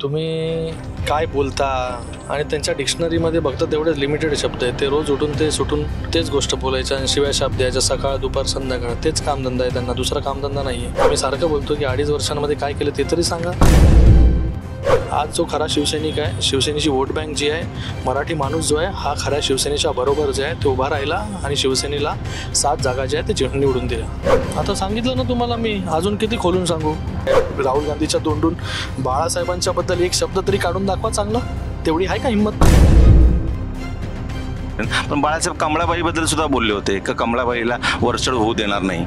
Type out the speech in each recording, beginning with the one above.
तुम्ही काय बोलता आणि त्यांच्या डिक्शनरीमध्ये बघता तेवढेच लिमिटेड शब्द आहेत. ते रोज उठून ते सुटून तेच गोष्ट बोलायचं आणि शिवाय शब्द द्यायच्या सकाळ दुपार संध्याकाळ. तेच कामधंदा आहे त्यांना, दुसरा कामधंदा नाही आहे. मी सारखं बोलतो की 2.5 वर्षांमध्ये काय केलं ते तरी सांगा. आज जो खरा शिवसैनिक आहे, शिवसेनेची वोट बँक जी आहे, मराठी माणूस जो आहे हा खऱ्या शिवसेनेच्या बरोबर जे आहे तो उभा राहिला आणि शिवसेनेला 7 जागा ज्या आहेत ते निवडून दिल्या. आता सांगितलं ना तुम्हाला मी, अजून किती खोलून सांगू. राहुल गांधीच्या तोंडून बाळासाहेबांच्या बद्दल एक शब्द तरी काढून दाखवा चांगला. तेवढी आहे का हिंमत? पण बाळासाहेब कमळाबाईबद्दल सुद्धा बोलले होते का कमळाबाईला वरचढ होऊ देणार नाही.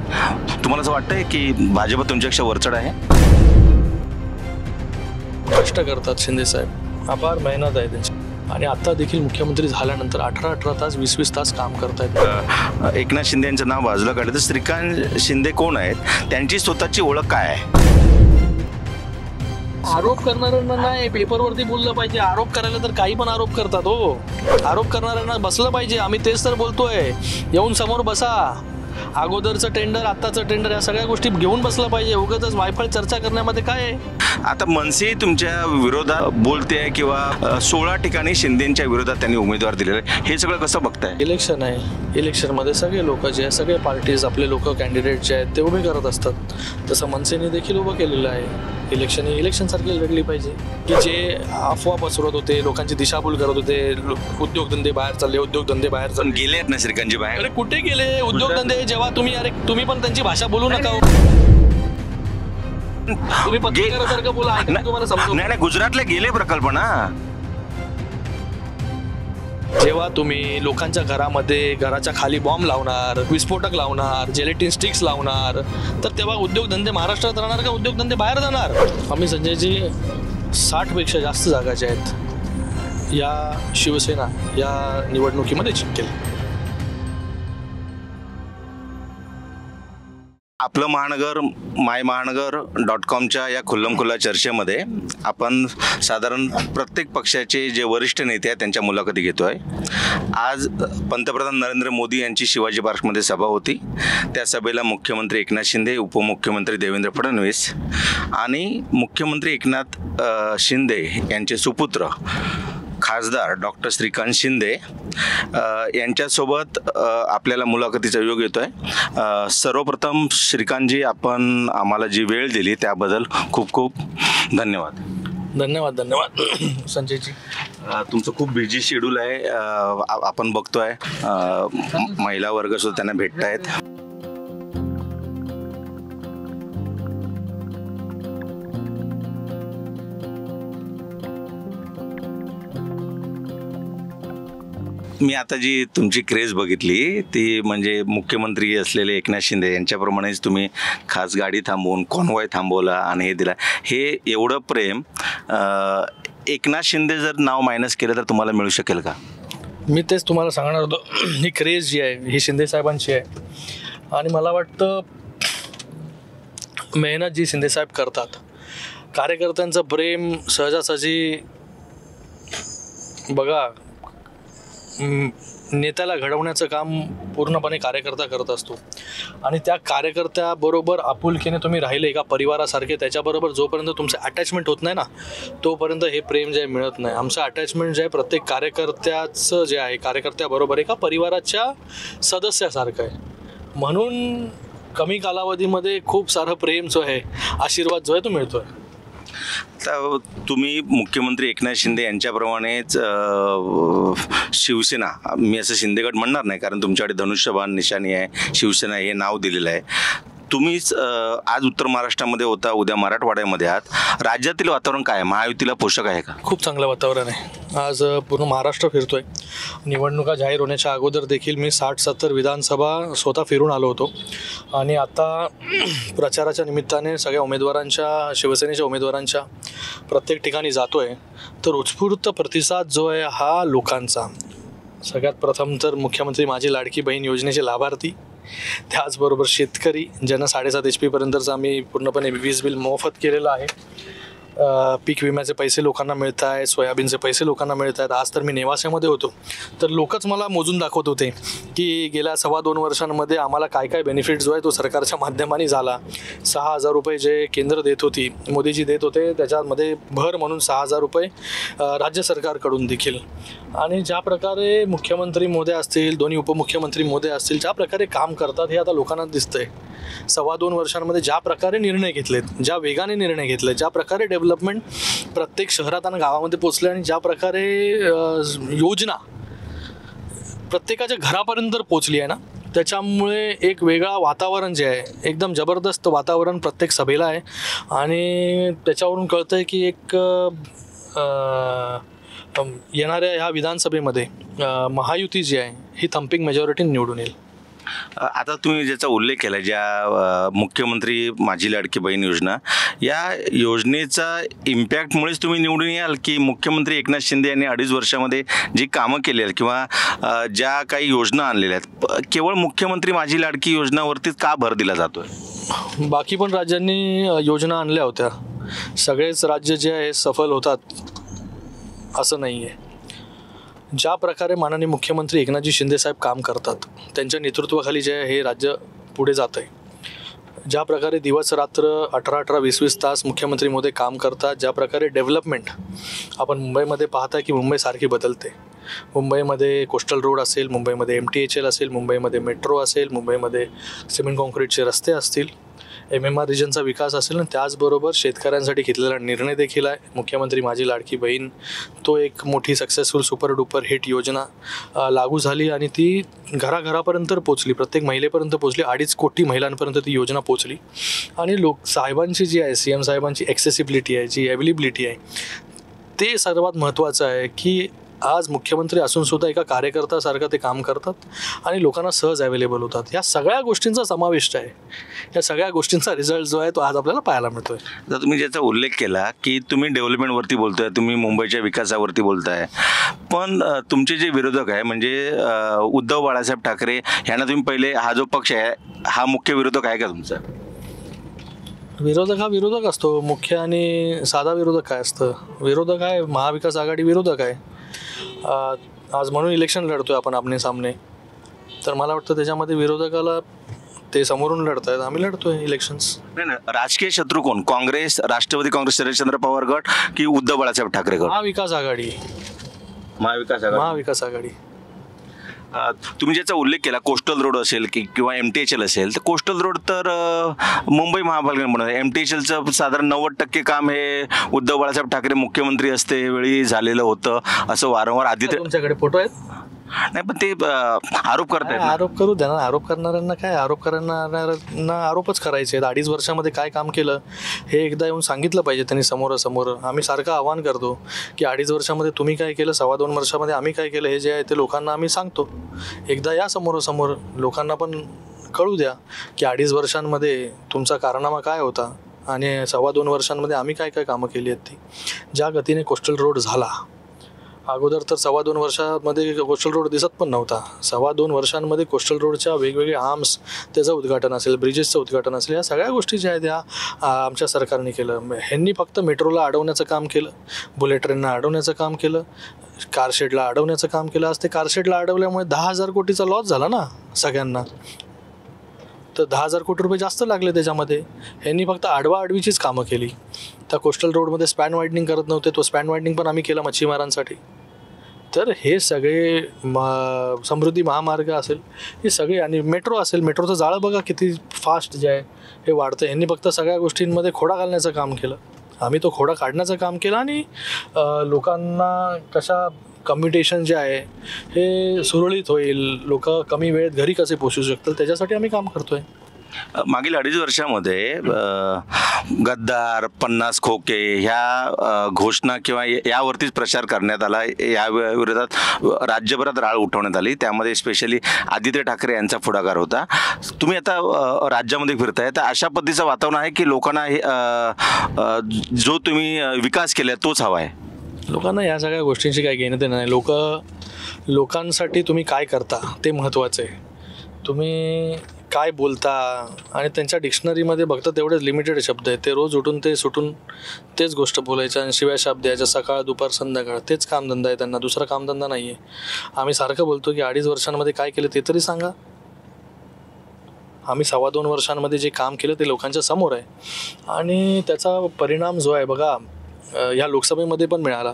तुम्हाला असं वाटतंय की भाजप तुमच्यापेक्षा वरचढ आहे? कष्ट करतात शिंदे साहेब, अपार मेहनत आहे त्यांची. आणि आता देखील मुख्यमंत्री झाल्यानंतर 18 तास 20 तास काम करतायत. एकनाथ शिंदे यांचं नाव बाजूला काढलं तर श्रीकांत शिंदे कोण आहेत, त्यांची स्वतःची ओळख काय आहे? आरोप करणाऱ्यांना नाही पेपरवरती बोललं पाहिजे. आरोप करायला तर काही पण आरोप करतात हो. आरोप करणाऱ्यांना बसलं पाहिजे. आम्ही तेच तर बोलतोय, येऊन समोर बसा. अगोदरचं टेंडर आत्ताचं टेंडर या सगळ्या गोष्टी घेऊन बसलं पाहिजे. उगाच वायफाय चर्चा करण्यामध्ये काय आहे? आता मनसे तुमच्या विरोधात बोलते किंवा 16 ठिकाणी शिंदेच्या विरोधात त्यांनी उमेदवार दिलेले, हे सगळं कसं बघताय? इलेक्शन आहे, इलेक्शनमध्ये सगळे लोक जे आहे, सगळे पार्टीज आपले लोक कॅन्डिडेट जे आहेत ते उभे करत असतात. तसं मनसेने देखील उभं केलेलं आहे. इलेक्शन सारखी लढली पाहिजे. की जे अफवा पसरवत होते, लोकांची दिशाभूल करत होते, उद्योगधंदे बाहेर चालले, उद्योगधंदे बाहेर चालले. गेले आहेत ना श्रीकांतजी बाहेर? अरे कुठे गेले उद्योगधंदे? जेव्हा तुम्ही पण त्यांची भाषा बोलू नका. तुम्ही पत्रकारासारखं बोला. तुम्हाला समजू नाही, गुजरातला गेले प्रकल्प ना. जेव्हा तुम्ही लोकांच्या घरामध्ये घराच्या खाली बॉम्ब लावणार, विस्फोटक लावणार, जेलेटिन स्टिक्स लावणार, तर तेव्हा उद्योगधंदे महाराष्ट्रात राहणार का उद्योगधंदे बाहेर जाणार? आम्ही संजयजी 60पेक्षा जास्त जागा ज्या आहेत या शिवसेना या निवडणुकीमध्ये जिंकेल. आपलं महानगर MyMahangar.comच्या या खुल्लमखुल्ला चर्चेमध्ये आपण साधारण प्रत्येक पक्षाचे जे वरिष्ठ नेते आहेत त्यांच्या मुलाखती घेतोय. आज पंतप्रधान नरेंद्र मोदी यांची शिवाजी पार्कमध्ये सभा होती. त्या सभेला मुख्यमंत्री एकनाथ शिंदे, उपमुख्यमंत्री देवेंद्र फडणवीस आणि मुख्यमंत्री एकनाथ शिंदे यांचे सुपुत्र खासदार डॉक्टर श्रीकांत शिंदे यांच्यासोबत आपल्याला मुलाखतीचा योग येतोय. सर्वप्रथम श्रीकांतजी, आपण आम्हाला जी वेळ दिली त्याबद्दल खूप खूप धन्यवाद. धन्यवाद संजयजी. तुमचं खूप बिझी शेड्यूल आहे. आपण बघतोय महिला वर्ग सुद्धा त्यांना भेटतायत. मी आता जी तुमची क्रेज बघितली ती म्हणजे मुख्यमंत्री असलेले एकनाथ शिंदे यांच्याप्रमाणेच तुम्ही खास गाडी थांबवून कॉन्वॉय थांबवला आणि हे दिला. हे एवढं प्रेम एकनाथ शिंदे जर नाव मायनस केलं तर तुम्हाला मिळू शकेल का? मी तेच तुम्हाला सांगणार होतो. ही क्रेज जी आहे ही शिंदे साहेबांची आहे. आणि मला वाटतं मेहनत जी शिंदे साहेब करतात, कार्यकर्त्यांचं प्रेम सहजासहजी बघा, नेत्याला घडवण्याचं काम पूर्णपणे कार्यकर्ता करत असतो. आणि त्या कार्यकर्त्याबरोबर आपुलकीने तुम्ही राहिले एका परिवारासारखे, त्याच्याबरोबर जोपर्यंत तुमचं अटॅचमेंट होत नाही ना तोपर्यंत हे प्रेम जे आहे मिळत नाही. आमचं अटॅचमेंट जे आहे प्रत्येक कार्यकर्त्याचं जे आहे कार्यकर्त्याबरोबर एका परिवाराच्या सदस्यासारखं आहे. म्हणून कमी कालावधीमध्ये खूप सारं प्रेम जो आहे, आशीर्वाद जो आहे तो मिळतो आहे. तर तुम्ही मुख्यमंत्री एकनाथ शिंदे यांच्याप्रमाणेच शिवसेना, मी असं शिंदेगड म्हणणार नाही कारण तुमच्याकडे धनुष्यबाण निशाणी आहे, शिवसेना हे नाव दिलेलं आहे. तुम्हीच आज उत्तर महाराष्ट्रामध्ये होता, उद्या मराठवाड्यामध्ये आहात. राज्यातील वातावरण काय आहे? महायुतीला पोषक आहे का? खूप चांगलं वातावरण आहे. आज पूर्ण महाराष्ट्र फिरतोय. निवडणुका जाहीर होण्याच्या अगोदर देखील मी 60-70 विधानसभा स्वतः फिरून आलो होतो. आणि आता प्रचाराच्या निमित्ताने सगळ्या उमेदवारांच्या, शिवसेनेच्या उमेदवारांच्या प्रत्येक ठिकाणी जातो आहे. तर उत्स्फूर्त प्रतिसाद जो आहे हा लोकांचा. सगळ्यात प्रथम तर मुख्यमंत्री माझी लाडकी बहीण योजनेचे लाभार्थी, त्याचबरोबर शेतकरी ज्यांना 7.5 HP पर्यंतचं आम्ही पूर्णपणे वीज बिल मोफत केलेलं आहे. पीक विम्याचे पैसे लोकांना मिळत आहेत, सोयाबीनचे पैसे लोकांना मिळत आहेत. आज तर मी नेवाशामध्ये होतो तर लोकच मला मोजून दाखवत होते की गेल्या 2.25 वर्षांमध्ये आम्हाला काय काय बेनिफिट जो आहे तो सरकारच्या माध्यमाने झाला. 6,000 रुपये जे केंद्र देत होती, मोदीजी देत होते, त्याच्यामध्ये भर म्हणून 6,000 रुपये राज्य सरकारकडून देखील. आणि ज्या प्रकारे मुख्यमंत्री महोदय असतील, दोन्ही उपमुख्यमंत्री महोदय असतील, ज्या प्रकारे काम करतात हे आता लोकांना दिसतंय. 2.25 वर्षांमध्ये ज्या प्रकारे निर्णय घेतलेत, ज्या वेगाने निर्णय घेतले, ज्या प्रकारे डेव्हलपमेंट प्रत्येक शहरात आणि गावामध्ये पोचले आणि ज्या प्रकारे योजना प्रत्येकाच्या घरापर्यंत पोचली आहे ना, त्याच्यामुळे एक वेगळा वातावरण जे आहे, एकदम जबरदस्त वातावरण प्रत्येक सभेला आहे. आणि त्याच्यावरून कळतं आहे की एक येणाऱ्या ह्या विधानसभेमध्ये महायुती जी आहे ही थम्पिंग मेजॉरिटी निवडून येईल. आता तुम्ही ज्याचा उल्लेख केला, ज्या मुख्यमंत्री माझी लाडकी बहीण योजना, या योजनेचा इम्पॅक्टमुळेच तुम्ही निवडून याल की मुख्यमंत्री एकनाथ शिंदे यांनी 2.5 वर्षामध्ये जी कामं केली आहेत किंवा ज्या काही योजना आणलेल्या आहेत, केवळ मुख्यमंत्री माझी लाडकी योजनावरतीच का भर दिला जातोय? बाकी पण राज्यांनी योजना आणल्या होत्या. सगळेच राज्य जे आहे सफल होतात असं नाही आहे. ज्या प्रकारे माननीय मुख्यमंत्री एकनाथजी शिंदेसाहेब काम करतात, त्यांच्या नेतृत्वाखाली जे आहे हे राज्य पुढे जात आहे. ज्या प्रकारे दिवस रात्र 18-18, 20-20 तास मुख्यमंत्री महोदय काम करतात, ज्या प्रकारे डेव्हलपमेंट आपण मुंबईमध्ये पाहता की मुंबई सारखी बदलते. मुंबईमध्ये कोस्टल रोड असेल, मुंबईमध्ये MTHL असेल, मुंबईमध्ये मेट्रो असेल, मुंबईमध्ये सिमेंट कॉन्क्रीटचे रस्ते असतील, MMR रिजनचा विकास असेल आणि त्याचबरोबर शेतकऱ्यांसाठी घेतलेला निर्णय देखील आहे. मुख्यमंत्री माझी लाडकी बहीण तो एक मोठी सक्सेसफुल सुपर डुपर हिट योजना लागू झाली आणि ती घराघरापर्यंत पोचली, प्रत्येक महिलेपर्यंत पोचली. 2.5 कोटी महिलांपर्यंत ती योजना पोचली. आणि साहेबांची जी आहे, CM साहेबांची ॲक्सेसिबिलिटी आहे, जी अवेलेबिलिटी आहे, ते सर्वात महत्त्वाचं आहे की आज मुख्यमंत्री असून सुद्धा एका कार्यकर्त्यासारखं ते काम करतात आणि लोकांना सहज अवेलेबल होतात. ह्या सगळ्या गोष्टींचा समावेश आहे. या सगळ्या गोष्टींचा रिझल्ट जो आहे तो आज आपल्याला पाहायला मिळतोय. तर तुम्ही ज्याचा उल्लेख केला की तुम्ही डेव्हलपमेंटवरती बोलताय, तुम्ही मुंबईच्या विकासावरती बोलताय, पण तुमचे जे विरोधक आहे म्हणजे उद्धव बाळासाहेब ठाकरे यांना तुम्ही पहिले, हा जो पक्ष आहे हा मुख्य विरोधक आहे का तुमचा? विरोधक हा विरोधक असतो. मुख्य आणि साधा विरोधक काय असतं? विरोधक आहे महाविकास आघाडी विरोधक आहे. आज म्हणून इलेक्शन लढतोय आपण आमने सामने. तर मला वाटतं त्याच्यामध्ये विरोधकाला ते समोरून लढत आहेत, आम्ही लढतोय इलेक्शन्स. नाही ना, राजकीय शत्रू कोण? काँग्रेस, राष्ट्रवादी काँग्रेस, शरदचंद्र पवार गट की उद्धव बाळासाहेब ठाकरे गट? महाविकास आघाडी. महाविकास आघाडी. तुम्ही ज्याचा उल्लेख केला, कोस्टल रोड असेल किंवा MTHL असेल, तर कोस्टल रोड तर मुंबई महापालिकेने बनवलं. MTHLचं साधारण 90% काम हे उद्धव बाळासाहेब ठाकरे मुख्यमंत्री असते वेळी झालेलं होतं असं वारंवार आधी. तुमच्याकडे फोटो आहेत? नाही, पण ते आरोप करतायत. आरोप करू द्या ना. आरोप करणाऱ्यांना काय, आरोप करणाऱ्यांना आरोपच करायचे आहेत. 2.5 वर्षामध्ये काय काम केलं हे एकदा येऊन सांगितलं पाहिजे त्यांनी समोरासमोर. आम्ही सारखं आव्हान करतो की 2.5 वर्षामध्ये तुम्ही काय केलं, 2.25 वर्षामध्ये आम्ही काय केलं, हे जे आहे ते लोकांना आम्ही सांगतो. एकदा या समोरासमोर, लोकांना पण कळू द्या की 2.5 वर्षांमध्ये तुमचा कारनामा काय होता आणि 2.25 वर्षांमध्ये आम्ही काय काय कामं केली आहेत ती. ज्या गतीने कोस्टल रोड झाला, अगोदर तर 2.25 वर्षामध्ये कोस्टल रोड दिसत पण नव्हता. 2.25 वर्षांमध्ये कोस्टल रोडच्या वेगवेगळे आर्म्स, त्याचं उद्घाटन असेल, ब्रिजेसचं उद्घाटन असेल, या सगळ्या गोष्टी ज्या आहेत त्या आमच्या सरकारने केलं. ह्यांनी फक्त मेट्रोला अडवण्याचं काम केलं, बुलेट ट्रेनला अडवण्याचं काम केलं, कारशेडला अडवण्याचं काम केलं. आज ते कारशेडला अडवल्यामुळे 10,000 कोटीचा लॉस झाला ना सगळ्यांना. तर 10,000 कोटी रुपये जास्त लागले त्याच्यामध्ये. ह्यांनी फक्त आडवीचीच कामं केली. त्या कोस्टल रोडमध्ये स्पॅन वायडनिंग करत नव्हते, तो स्पॅन वायडनिंग पण आम्ही केला मच्छीमारांसाठी. तर हे सगळे समृद्धी महामार्ग असेल, हे सगळे, आणि मेट्रो असेल, मेट्रोचं जाळं बघा किती फास्ट जे आहे हे वाढतं. यांनी फक्त सगळ्या गोष्टींमध्ये खोडा घालण्याचं काम केलं. आम्ही तो खोडा काढण्याचं काम केलं आणि लोकांना कशा कम्युनिकेशन जे आहे हे सुरळीत होईल, लोक कमी वेळेत घरी कसे पोहोचू शकतील, त्याच्यासाठी आम्ही काम करतोय. मागील 2.5 वर्षामध्ये गद्दार, 50 खोके ह्या घोषणा किंवा यावरतीच प्रचार करण्यात आला. या विरोधात राज्यभरात राळ उठवण्यात आली. त्यामध्ये स्पेशली आदित्य ठाकरे यांचा पुढाकार होता. तुम्ही आता राज्यामध्ये फिरताय, तर अशा पद्धतीचं वातावरण आहे की लोकांना जो तुम्ही विकास केला तोच हवा आहे? लोकांना या सगळ्या गोष्टींची काही घेणं देणं नाही. लोकांसाठी तुम्ही काय करता ते महत्त्वाचं आहे. तुम्ही काय बोलता आणि त्यांच्या डिक्शनरीमध्ये बघता तेवढे लिमिटेड शब्द आहेत. ते रोज उठून ते सुटून तेच गोष्ट बोलायच्या आणि शिवाय शब्द द्यायच्या सकाळ दुपार संध्याकाळ. तेच कामधंदा आहे त्यांना, दुसरा कामधंदा नाही आहे. आम्ही सारखं बोलतो की 2.5 वर्षांमध्ये काय केलं ते तरी सांगा. आम्ही 2.25 वर्षांमध्ये जे काम केलं ते लोकांच्या समोर आहे आणि त्याचा परिणाम जो आहे बघा ह्या लोकसभेमध्ये पण मिळाला.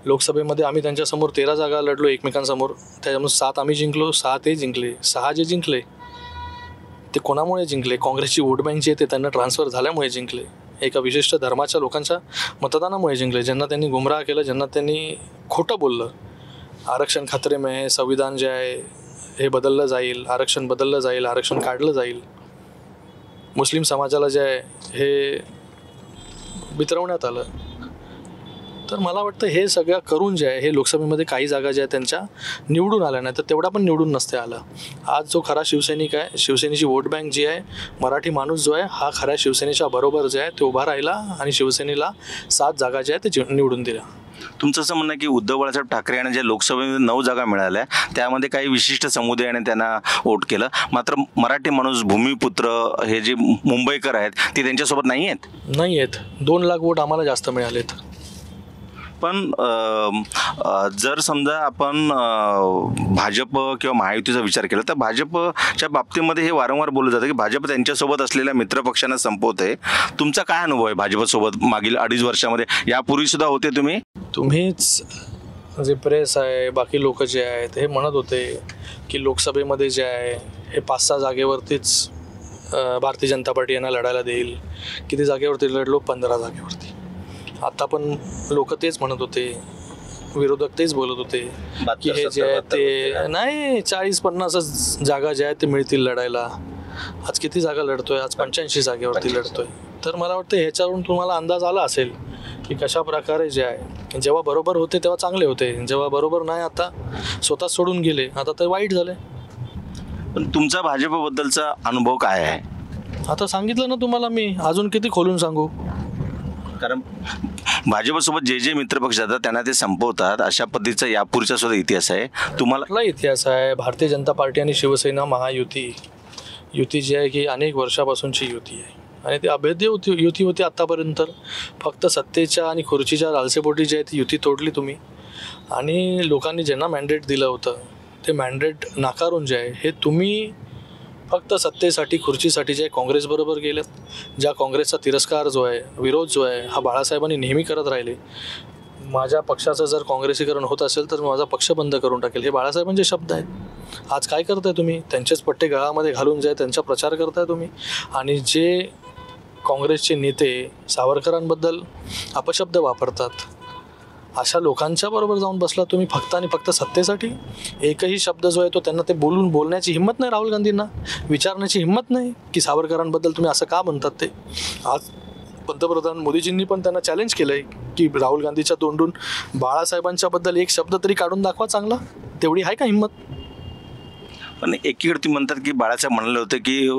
लोकसभेमध्ये आम्ही त्यांच्यासमोर 13 जागा लढलो एकमेकांसमोर. त्याच्यामुळे 7 आम्ही जिंकलो, 6 ते जिंकले. 6 जे जिंकले ते कोणामुळे जिंकले? काँग्रेसची वोट बँक जी आहे ते त्यांना ट्रान्सफर झाल्यामुळे जिंकले. एका विशिष्ट धर्माच्या लोकांच्या मतदानामुळे जिंकले, ज्यांना त्यांनी गुमराह केलं, ज्यांना त्यांनी खोटं बोललं. आरक्षण खतरे में आहे, संविधान जे आहे हे बदललं जाईल, आरक्षण बदललं जाईल, आरक्षण काढलं जाईल, मुस्लिम समाजाला जे आहे हे बितरवण्यात आलं. तर मला वाटतं हे सगळं करून जे आहे हे लोकसभेमध्ये काही जागा ज्या आहेत त्यांच्या निवडून आल्या नाही तर तेवढा पण निवडून नसते आला. आज जो खरा शिवसैनिक आहे, शिवसेनेची वोट बँक जी आहे, मराठी माणूस जो आहे हा खऱ्या शिवसेनेच्या बरोबर जे आहे ते उभा राहिला आणि शिवसेनेला 7 जागा ज्या आहेत ते निवडून दिल्या. तुमचं असं म्हणणं की उद्धव बाळासाहेब ठाकरे यांना ज्या लोकसभेमध्ये 9 जागा मिळाल्या त्यामध्ये काही विशिष्ट समुदायाने त्यांना वोट केलं, मात्र मराठी माणूस भूमिपुत्र हे जे मुंबईकर आहेत ते त्यांच्यासोबत नाही आहेत. 2 लाख वोट आम्हाला जास्त मिळालेत. पण जर समजा आपण भाजप किंवा महायुतीचा विचार केला तर भाजपच्या बाबतीमध्ये हे वारंवार बोललं जातं की भाजप त्यांच्यासोबत असलेल्या मित्रपक्षांना संपवते. तुमचा काय अनुभव आहे भाजपसोबत मागील 2.5 वर्षामध्ये? यापूर्वी सुद्धा होते तुम्हीच जे प्रेस आहे, बाकी लोक जे आहेत हे म्हणत होते की लोकसभेमध्ये जे आहे हे 5-6 जागेवरतीच भारतीय जनता पार्टी यांना लढायला देईल. किती जागेवरती लढलो? 15 जागेवरती. आता पण लोक तेच म्हणत होते, विरोधक तेच बोलत होते की हे जे आहे ते नाही 40-50 जागा ज्या आहेत ते मिळतील लढायला. आज किती जागा लढतोय? आज 85 जागेवरती लढतोय. तर मला वाटतं ह्याच्यावरून तुम्हाला अंदाज आला असेल की कशा प्रकारे जे आहे जेव्हा बरोबर होते तेव्हा चांगले होते, जेव्हा बरोबर नाही आता स्वतः सोडून गेले, आता तर वाईट झाले. पण तुमचा भाजपबद्दलचा अनुभव काय आहे? आता सांगितलं ना तुम्हाला मी, अजून किती खोलून सांगू? कारण भाजपसोबत जे मित्रपक्ष जातात त्यांना ते संपवतात, अशा पद्धतीचा यापूर्वीचा सुद्धा इतिहास आहे. तुम्हाला इतिहास आहे. भारतीय जनता पार्टी आणि शिवसेना महायुती जी आहे की अनेक वर्षापासूनची युती आहे आणि ती अभेद्य युती होती आत्तापर्यंत. फक्त सत्तेच्या आणि खुर्चीच्या लालसेपोटी जी आहे ती युती तोडली तुम्ही आणि लोकांनी ज्यांना मॅन्डेट दिलं होतं ते मॅन्डेट नाकारून जे आहे हे तुम्ही फक्त सत्तेसाठी खुर्चीसाठी जे काँग्रेसबरोबर गेलेत. ज्या काँग्रेसचा तिरस्कार जो आहे, विरोध जो आहे हा बाळासाहेबांनी नेहमी करत राहिले. माझ्या पक्षाचं जर काँग्रेसीकरण होत असेल तर माझा पक्ष बंद करून टाकेल, हे बाळासाहेबांचे शब्द आहेत. आज काय करताय तुम्ही? त्यांचेच पट्टे गळामध्ये घालून जे त्यांचा प्रचार करताय तुम्ही. आणि जे काँग्रेसचे नेते सावरकरांबद्दल अपशब्द वापरतात अशा लोकांच्या बरोबर जाऊन बसला तुम्ही फक्त आणि फक्त सत्तेसाठी. एकही शब्द जो आहे तो त्यांना ते बोलण्याची हिंमत नाही. राहुल गांधींना विचारण्याची हिंमत नाही की सावरकरांबद्दल तुम्ही असं का म्हणतात ते. आज पंतप्रधान मोदीजींनी पण त्यांना चॅलेंज केलं आहे की राहुल गांधीच्या तोंडून बाळासाहेबांच्याबद्दल एक शब्द तरी काढून दाखवा चांगला. तेवढी आहे का हिंमत? पण एकीकडे तुम्ही म्हणतात की बाळासाहेब म्हणाले होते की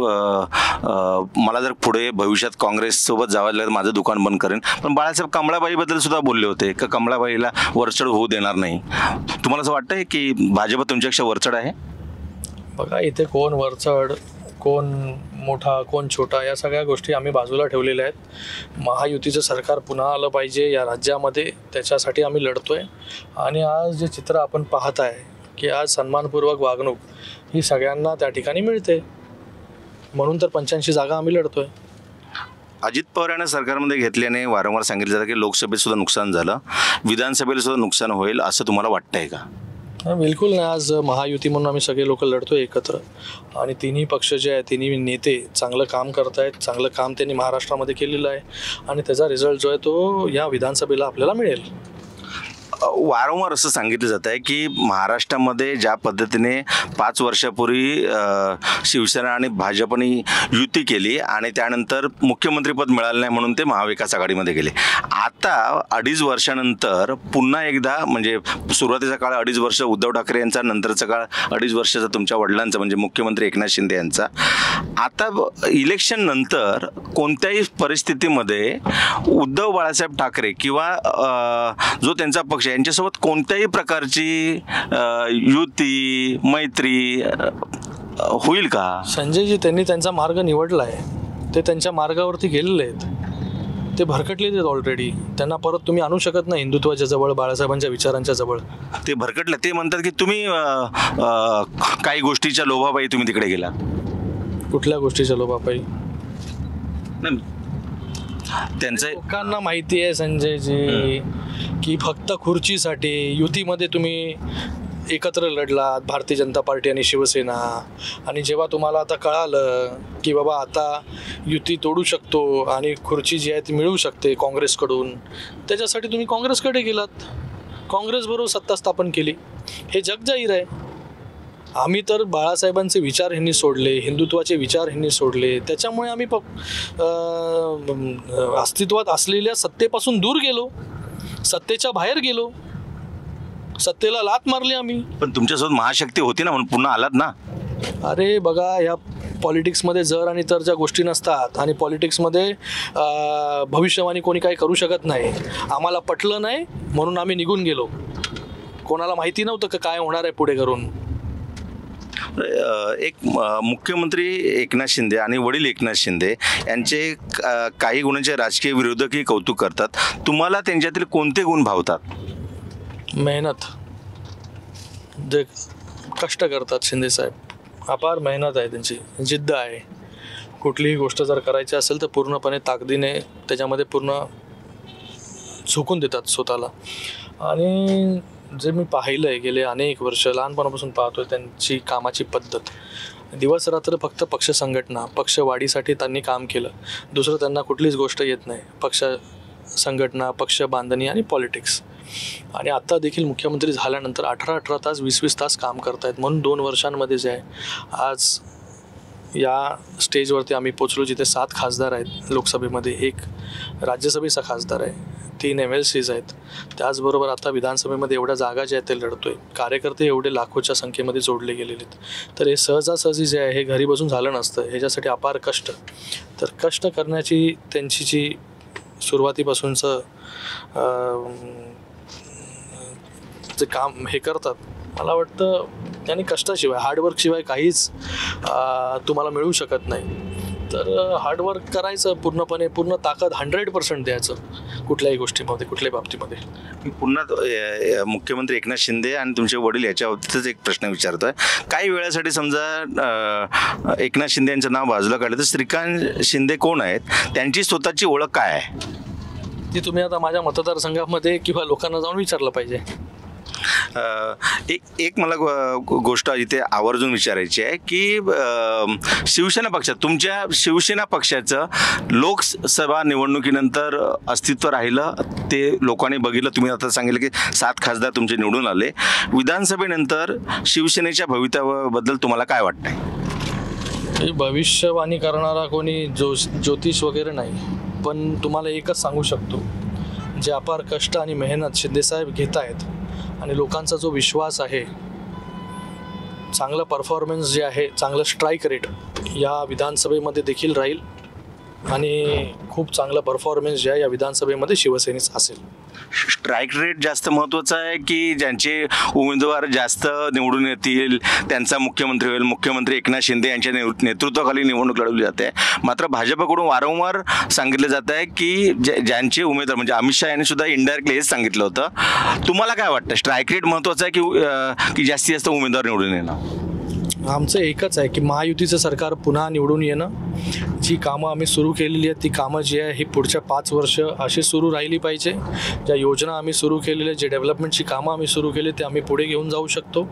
मला जर पुढे भविष्यात काँग्रेससोबत जावं लागलं माझं दुकान बंद करेन. पण बाळासाहेब कमळाबाईबद्दल सुद्धा बोलले होते की कमळाबाईला वरचढ होऊ देणार नाही. तुम्हाला असं वाटतं की भाजप तुमच्यापेक्षा वरचढ आहे? बघा इथे कोण वरचढ, कोण मोठा, कोण छोटा या सगळ्या गोष्टी आम्ही बाजूला ठेवलेल्या आहेत. महायुतीचं सरकार पुन्हा आलं पाहिजे या राज्यामध्ये, त्याच्यासाठी आम्ही लढतोय. आणि आज जे चित्र आपण पाहत आहे की आज सन्मानपूर्वक वागणूक ही सगळ्यांना त्या ठिकाणी मिळते, म्हणून तर 85 जागा आम्ही लढतोय. अजित पवार यांना सरकारमध्ये घेतल्याने वारंवार सांगितलं जातं की लोकसभेत सुद्धा नुकसान झालं, विधानसभेला सुद्धा नुकसान होईल, असं तुम्हाला वाटतंय का? बिलकुल नाही. आज महायुती म्हणून आम्ही सगळे लोक लढतोय एकत्र आणि तिन्ही पक्ष जे आहे, तिन्ही नेते चांगलं काम करत आहेत. चांगलं काम त्यांनी महाराष्ट्रामध्ये केलेलं आहे आणि त्याचा रिझल्ट जो आहे तो या विधानसभेला आपल्याला मिळेल. वारंवार असं सांगितलं जात आहे की महाराष्ट्रामध्ये ज्या पद्धतीने 5 वर्षापूर्वी शिवसेना आणि भाजपने युती केली आणि त्यानंतर मुख्यमंत्रीपद मिळालं नाही म्हणून ते महाविकास आघाडीमध्ये गेले. आता 2.5 वर्षानंतर पुन्हा एकदा, म्हणजे सुरुवातीचा काळ 2.5 वर्ष उद्धव ठाकरे यांचा, नंतरचा काळ 2.5 वर्षाचा तुमच्या वडिलांचा म्हणजे मुख्यमंत्री एकनाथ शिंदे यांचा. आता इलेक्शन नंतर कोणत्याही परिस्थितीमध्ये उद्धव बाळासाहेब ठाकरे किंवा जो त्यांचा पक्ष यांच्यासोबत कोणत्याही प्रकारची युती, मैत्री होईल का? संजयजी त्यांनी त्यांचा मार्ग निवडला आहे, ते त्यांच्या मार्गावरती गेलेले आहेत, ते भरकटलेले आहेत ऑलरेडी. त्यांना परत तुम्ही आणू शकत नाही हिंदुत्वाच्या जवळ, बाळासाहेबांच्या विचारांच्या जवळ. ते भरकटले. ते म्हणतात की तुम्ही काही गोष्टीच्या लोभापायी तुम्ही तिकडे गेला. कुठल्या गोष्टीच्या लोभापायी? नाही, त्यांचं लोकांना माहिती आहे संजयजी की फक्त खुर्चीसाठी युतीमध्ये तुम्ही एकत्र लढलात, भारतीय जनता पार्टी आणि शिवसेना, आणि जेव्हा तुम्हाला आता कळालं की बाबा आता युती तोडू शकतो आणि खुर्ची जी आहे ती मिळू शकते काँग्रेसकडून, त्याच्यासाठी तुम्ही काँग्रेसकडे गेलात, काँग्रेसबरोबर सत्ता स्थापन केली. हे जग जाहीर आहे. आम्ही तर बाळासाहेबांचे विचार ह्यांनी सोडले, हिंदुत्वाचे विचार ह्यांनी सोडले, त्याच्यामुळे आम्ही अस्तित्वात असलेल्या सत्तेपासून दूर गेलो, सत्तेच्या बाहेर गेलो, सत्तेला लात मारली आम्ही. पण तुमच्यासोबत महाशक्ती होती ना, म्हणून पुन्हा आलात ना. अरे बघा, ह्या पॉलिटिक्समध्ये जर आणि तरच्या गोष्टी नसतात, आणि पॉलिटिक्समध्ये भविष्यवाणी कोणी काही करू शकत नाही. आम्हाला पटलं नाही म्हणून आम्ही निघून गेलो. कोणाला माहिती नव्हतं का काय होणार आहे पुढे करून. एक मुख्यमंत्री एकनाथ शिंदे आणि वडील एकनाथ शिंदे यांचे काही गुणांचे राजकीय विरोधकही कौतुक करतात. तुम्हाला त्यांच्यातील कोणते गुण भावतात? मेहनत, जे कष्ट करतात शिंदे साहेब, अपार मेहनत आहे त्यांची, जिद्द आहे. कुठलीही गोष्ट जर करायची असेल तर पूर्णपणे ताकदीने त्याच्यामध्ये पूर्ण झोकून देतात स्वतःला. आणि जे मी पाहिलं आहे गेले अनेक वर्ष, लहानपणापासून पाहतो आहे त्यांची कामाची पद्धत, दिवस रात्र फक्त पक्ष संघटना, पक्ष वाढीसाठी त्यांनी काम केलं. दुसरं त्यांना कुठलीच गोष्ट येत नाही. पक्ष संघटना, पक्ष बांधणी आणि पॉलिटिक्स. आणि आत्ता देखील मुख्यमंत्री झाल्यानंतर 18-18 तास, 20-20 तास काम करतायत. म्हणून 2 वर्षांमध्ये जे आहे आज या स्टेजवरती आम्ही पोचलो जिथे 7 खासदार आहेत लोकसभेमध्ये, 1 राज्यसभेचा खासदार आहे, 3 MLCs आहेत. त्याचबरोबर आता विधानसभेमध्ये एवढ्या जागा ज्या आहेत ते लढतोय. कार्यकर्ते एवढे लाखोच्या संख्येमध्ये जोडले गेलेले आहेत. तर हे सहजासहजी जे आहे हे घरी बसून झालं नसतं. ह्याच्यासाठी अपार कष्ट, तर कष्ट करण्याची त्यांची जी सुरुवातीपासूनचं जे काम हे करतात, मला वाटतं त्यांनी कष्टाशिवाय, हार्डवर्कशिवाय काहीच तुम्हाला मिळू शकत नाही. तर हार्डवर्क करायचं पूर्णपणे, पूर्ण ताकद 100% द्यायचं कुठल्याही गोष्टीमध्ये, कुठल्याही बाबतीमध्ये. मी पुन्हा मुख्यमंत्री एकनाथ शिंदे आणि तुमचे वडील याच्याबाबतीतच एक प्रश्न विचारतोय. काही वेळासाठी समजा एकनाथ शिंदे यांचं नाव बाजूला काढलं तर श्रीकांत शिंदे कोण आहेत, त्यांची स्वतःची ओळख काय आहे? ती तुम्ही आता माझ्या मतदारसंघामध्ये किंवा लोकांना जाऊन विचारलं पाहिजे. एक मला गोष्ट इथे आवर्जून विचारायची आहे की शिवसेना पक्षात, तुमच्या शिवसेना पक्षाचं लोकसभा निवडणुकीनंतर अस्तित्व राहिलं, ते लोकांनी बघितलं. तुम्ही आता सांगितलं की 7 खासदार तुमचे निवडून आले. विधानसभेनंतर शिवसेनेच्या भवितव्याबद्दल तुम्हाला काय वाटतंय? भविष्यवाणी करणारा कोणी ज्योतिष वगैरे नाही, पण तुम्हाला एकच सांगू शकतो, जे अपार कष्ट आणि मेहनत शिंदेसाहेब घेत आहेत आणि लोकांचा जो विश्वास आहे, चांगलं परफॉर्मन्स जे आहे, चांगलं स्ट्राईक रेट या विधानसभेमध्ये देखील राहील आणि खूप चांगलं परफॉर्मन्स जे आहे या विधानसभेमध्ये शिवसेनेचं असेल. स्ट्राईक रेट जास्त महत्त्वाचा आहे की ज्यांचे उमेदवार जास्त निवडून येतील त्यांचा मुख्यमंत्री होईल? मुख्यमंत्री एकनाथ शिंदे यांच्या नेतृत्वाखाली निवडणूक लढवली जाते. मात्र भाजपकडून वारंवार सांगितलं जात आहे की ज्यांचे उमेदवार, म्हणजे अमित शहा यांनी सुद्धा इनडायरेक्टली हेच सांगितलं होतं. तुम्हाला काय वाटतं, स्ट्राईक रेट महत्त्वाचा आहे की जास्तीत जास्त उमेदवार निवडून येणं? आमचं एकच आहे की महायुतीचं सरकार पुन्हा निवडून येणं. जी कामं आम्ही सुरू केलेली आहेत ती कामं जी आहे ही पुढच्या 5 वर्ष अशी सुरू राहिली पाहिजे. ज्या योजना आम्ही सुरू केलेल्या, जे डेव्हलपमेंटची कामं आम्ही सुरू केली ते आम्ही पुढे घेऊन जाऊ शकतो.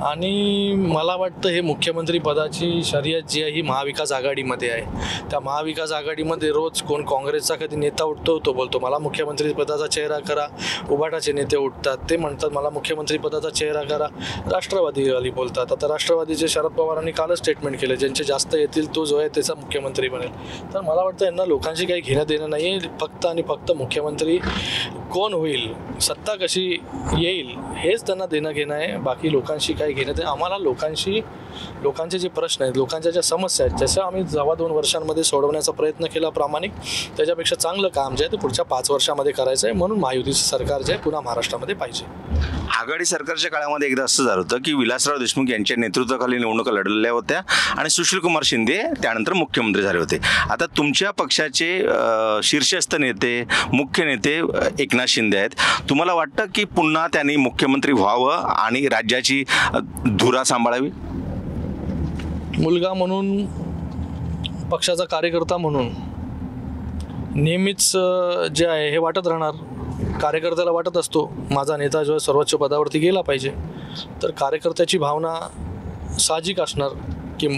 आणि मला वाटतं हे मुख्यमंत्री पदाची शर्यत जी आहे ही महाविकास आघाडीमध्ये आहे. त्या महाविकास आघाडीमध्ये रोज कोण काँग्रेसचा कधी नेता उठतो, तो बोलतो मला मुख्यमंत्री पदाचा चेहरा करा. उभाटाचे नेते उठतात, ते म्हणतात मला मुख्यमंत्री पदाचा चेहरा करा. राष्ट्रवादीवाली बोलतात. आता राष्ट्रवादीचे शरद पवारांनी कालच स्टेटमेंट केलं, ज्यांचे जास्त येतील तो जो आहे त्याचा मुख्यमंत्री बनेल. तर मला वाटतं यांना लोकांशी काही घेणं देणं नाही आहे. फक्त आणि फक्त मुख्यमंत्री कोण होईल, सत्ता कशी येईल हेच त्यांना देणं घेणं आहे. बाकी लोकांशी काही घेणं देणं, आम्हाला लोकांशी लोकांचे जे प्रश्न आहेत, लोकांच्या ज्या समस्या आहेत, जसं आम्ही 2.25 वर्षांमध्ये सोडवण्याचा प्रयत्न केला प्रामाणिक, त्याच्यापेक्षा चांगलं काम जे आहे ते पुढच्या 5 वर्षामध्ये करायचं आहे. म्हणून महायुतीचं सरकार जे आहे पुन्हा महाराष्ट्रामध्ये पाहिजे. आघाडी सरकारच्या काळामध्ये एकदा असं झालं होतं की विलासराव देशमुख यांच्या नेतृत्वाखाली निवडणुका लढलेल्या होत्या आणि सुशीलकुमार शिंदे त्यानंतर मुख्यमंत्री झाले होते. आता तुमच्या पक्षाचे शीर्षस्थ नेते, मुख्य नेते एकनाथ शिंदे आहेत. तुम्हाला वाटतं की पुन्हा त्यांनी मुख्यमंत्री व्हावं आणि राज्याची धुरा सांभाळावी? मुलगा म्हणून, पक्षाचा कार्यकर्ता म्हणून नेहमीच जे आहे हे वाटत राहणार. कार्यकर्त्याला वाटत असतो माझा नेता जो सर्वोच्च पदावरती गेला पाहिजे. तर कार्यकर्त्याची भावना साहजिक असणार की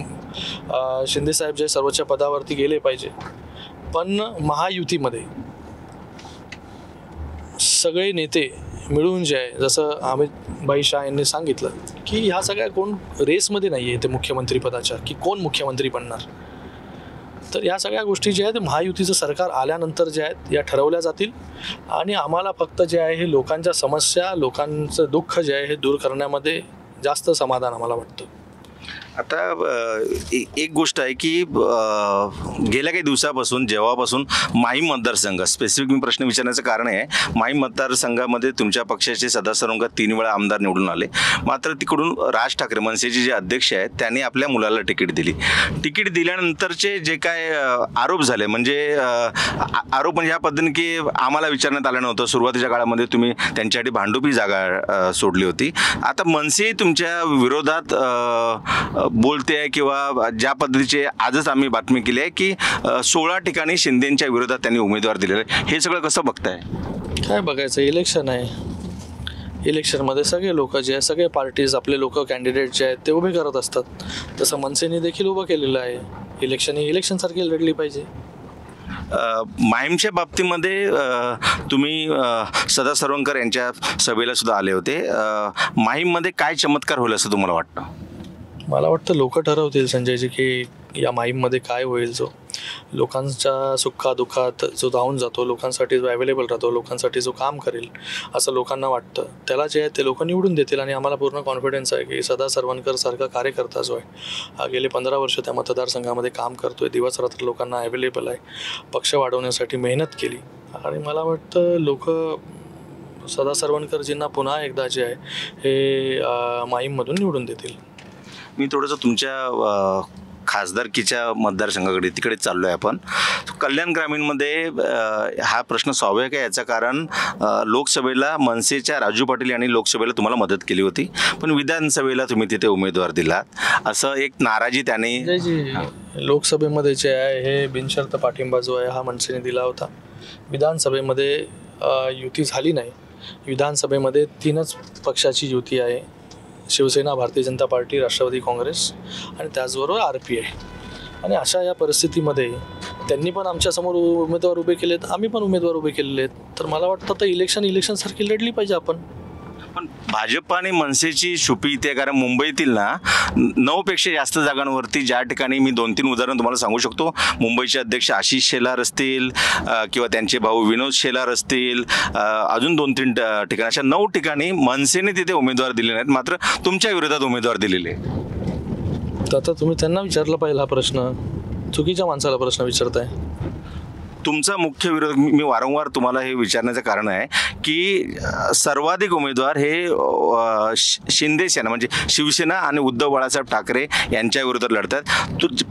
शिंदेसाहेब जे सर्वोच्च पदावरती गेले पाहिजे. पण महायुतीमध्ये सगळे नेते मिळून जे आहे, जसं अमित भाई शाह यांनी सांगितलं की ह्या सगळ्या कोण रेसमध्ये नाही आहे ते मुख्यमंत्रीपदाच्या, की कोण मुख्यमंत्री बनणार. तर या सगळ्या गोष्टी ज्या आहेत महायुतीचं सरकार आल्यानंतर ज्या आहेत या ठरवल्या जातील. आणि आम्हाला फक्त जे आहे हे लोकांच्या समस्या, लोकांचं दुःख जे आहे हे दूर करण्यामध्ये जास्त समाधान आम्हाला वाटतं. आता एक गोष्ट आहे की गेल्या काही दिवसापासून जेव्हापासून माहीम मतदारसंघ, स्पेसिफिक मी प्रश्न विचारण्याचं कारण आहे, माहीम मतदारसंघामध्ये तुमच्या पक्षाचे सदा सरवंकर 3 वेळा आमदार निवडून आले. मात्र तिकडून राज ठाकरे मनसेचे जे अध्यक्ष आहेत त्यांनी आपल्या मुलाला तिकीट दिली. तिकीट दिल्यानंतरचे जे काय आरोप झाले, म्हणजे आरोप म्हणजे ह्या पद्धतीने की आम्हाला विचारण्यात आलं नव्हतं, सुरुवातीच्या काळामध्ये तुम्ही त्यांच्यासाठी भांडुपी जागा सोडली होती. आता मनसे तुमच्या विरोधात बोलते आहे किंवा ज्या पद्धतीचे आजच आम्ही बातमी केली आहे की 16 ठिकाणी शिंदेंच्या विरोधात त्यांनी उमेदवार दिलेले आहे. हे सगळं कसं बघताय? काय बघायचं, इलेक्शन आहे. इलेक्शनमध्ये सगळे लोक जे आहे, सगळे पार्टीज आपले लोक कॅन्डिडेट जे आहेत ते उभे करत असतात. तसं मनसेने देखील उभं केलेलं आहे. इलेक्शन ही इलेक्शनसारखी लढली पाहिजे. माहीमच्या बाबतीमध्ये तुम्ही सदा सरवंकर यांच्या सभेला सुद्धा आले होते. माहीममध्ये काय चमत्कार होईल असं तुम्हाला वाटतं? मला वाटतं लोक ठरवतील संजयजी की या माहीममध्ये काय होईल. जो लोकांच्या सुखादुःखात जो धावून जातो, लोकांसाठी जो अवेलेबल राहतो, लोकांसाठी जो काम करेल असं लोकांना वाटतं, त्याला जे आहे ते लोक निवडून देतील. आणि आम्हाला पूर्ण कॉन्फिडन्स आहे की सदा सरवणकर सारखा कार्यकर्ता जो आहे हा गेले 15 वर्ष त्या मतदारसंघामध्ये काम करतोय, दिवस रात्र लोकांना अवेलेबल आहे, पक्ष वाढवण्यासाठी मेहनत केली. आणि मला वाटतं लोक सदा सरवणकरजींना पुन्हा एकदा जे आहे हे माहीममधून निवडून देतील. मी थोडंसं तुमच्या खासदारकीच्या मतदारसंघाकडे तिकडे चाललो आहे. आपण कल्याण ग्रामीणमध्ये हा प्रश्न स्वाभाविक आहे. याचं कारण लोकसभेला मनसेच्या राजू पाटील यांनी लोकसभेला तुम्हाला मदत केली होती, पण विधानसभेला तुम्ही तिथे उमेदवार दिलात, असं एक नाराजी त्याने लोकसभेमध्ये जे आहे हे बिनशर्त पाठिंबा जो आहे हा मनसेने दिला होता. विधानसभेमध्ये युती झाली नाही. विधानसभेमध्ये 3च पक्षाची युती आहे, शिवसेना, भारतीय जनता पार्टी, राष्ट्रवादी काँग्रेस आणि त्याचबरोबर RPI. आणि अशा या परिस्थितीमध्ये त्यांनी पण आमच्यासमोर उमेदवार उभे केलेत, आम्ही पण उमेदवार उभे केलेले आहेत. तर मला वाटतं तर इलेक्शनसारखी लढली पाहिजे आपण. पण भाजप आणि मनसेची छुपी इथे, कारण मुंबईतील ना 9पेक्षा जास्त जागांवरती ज्या ठिकाणी मी 2-3 उदाहरण तुम्हाला सांगू शकतो. मुंबईचे अध्यक्ष आशिष शेलार असतील किंवा त्यांचे भाऊ विनोद शेलार असतील, अजून 2-3 ठिकाणी, अशा 9 ठिकाणी मनसेने तिथे उमेदवार दिले नाहीत, मात्र तुमच्या विरोधात उमेदवार दिलेले. तर आता तुम्ही त्यांना विचारला पाहिजे हा प्रश्न, चुकीच्या माणसाला प्रश्न विचारताय. तुमचा मुख्य विरोध, मी वारंवार तुम्हाला हे विचारण्याचं कारण आहे की सर्वाधिक उमेदवार हे शिंदे सेना म्हणजे शिवसेना आणि उद्धव बाळासाहेब ठाकरे यांच्या विरोधात लढतात.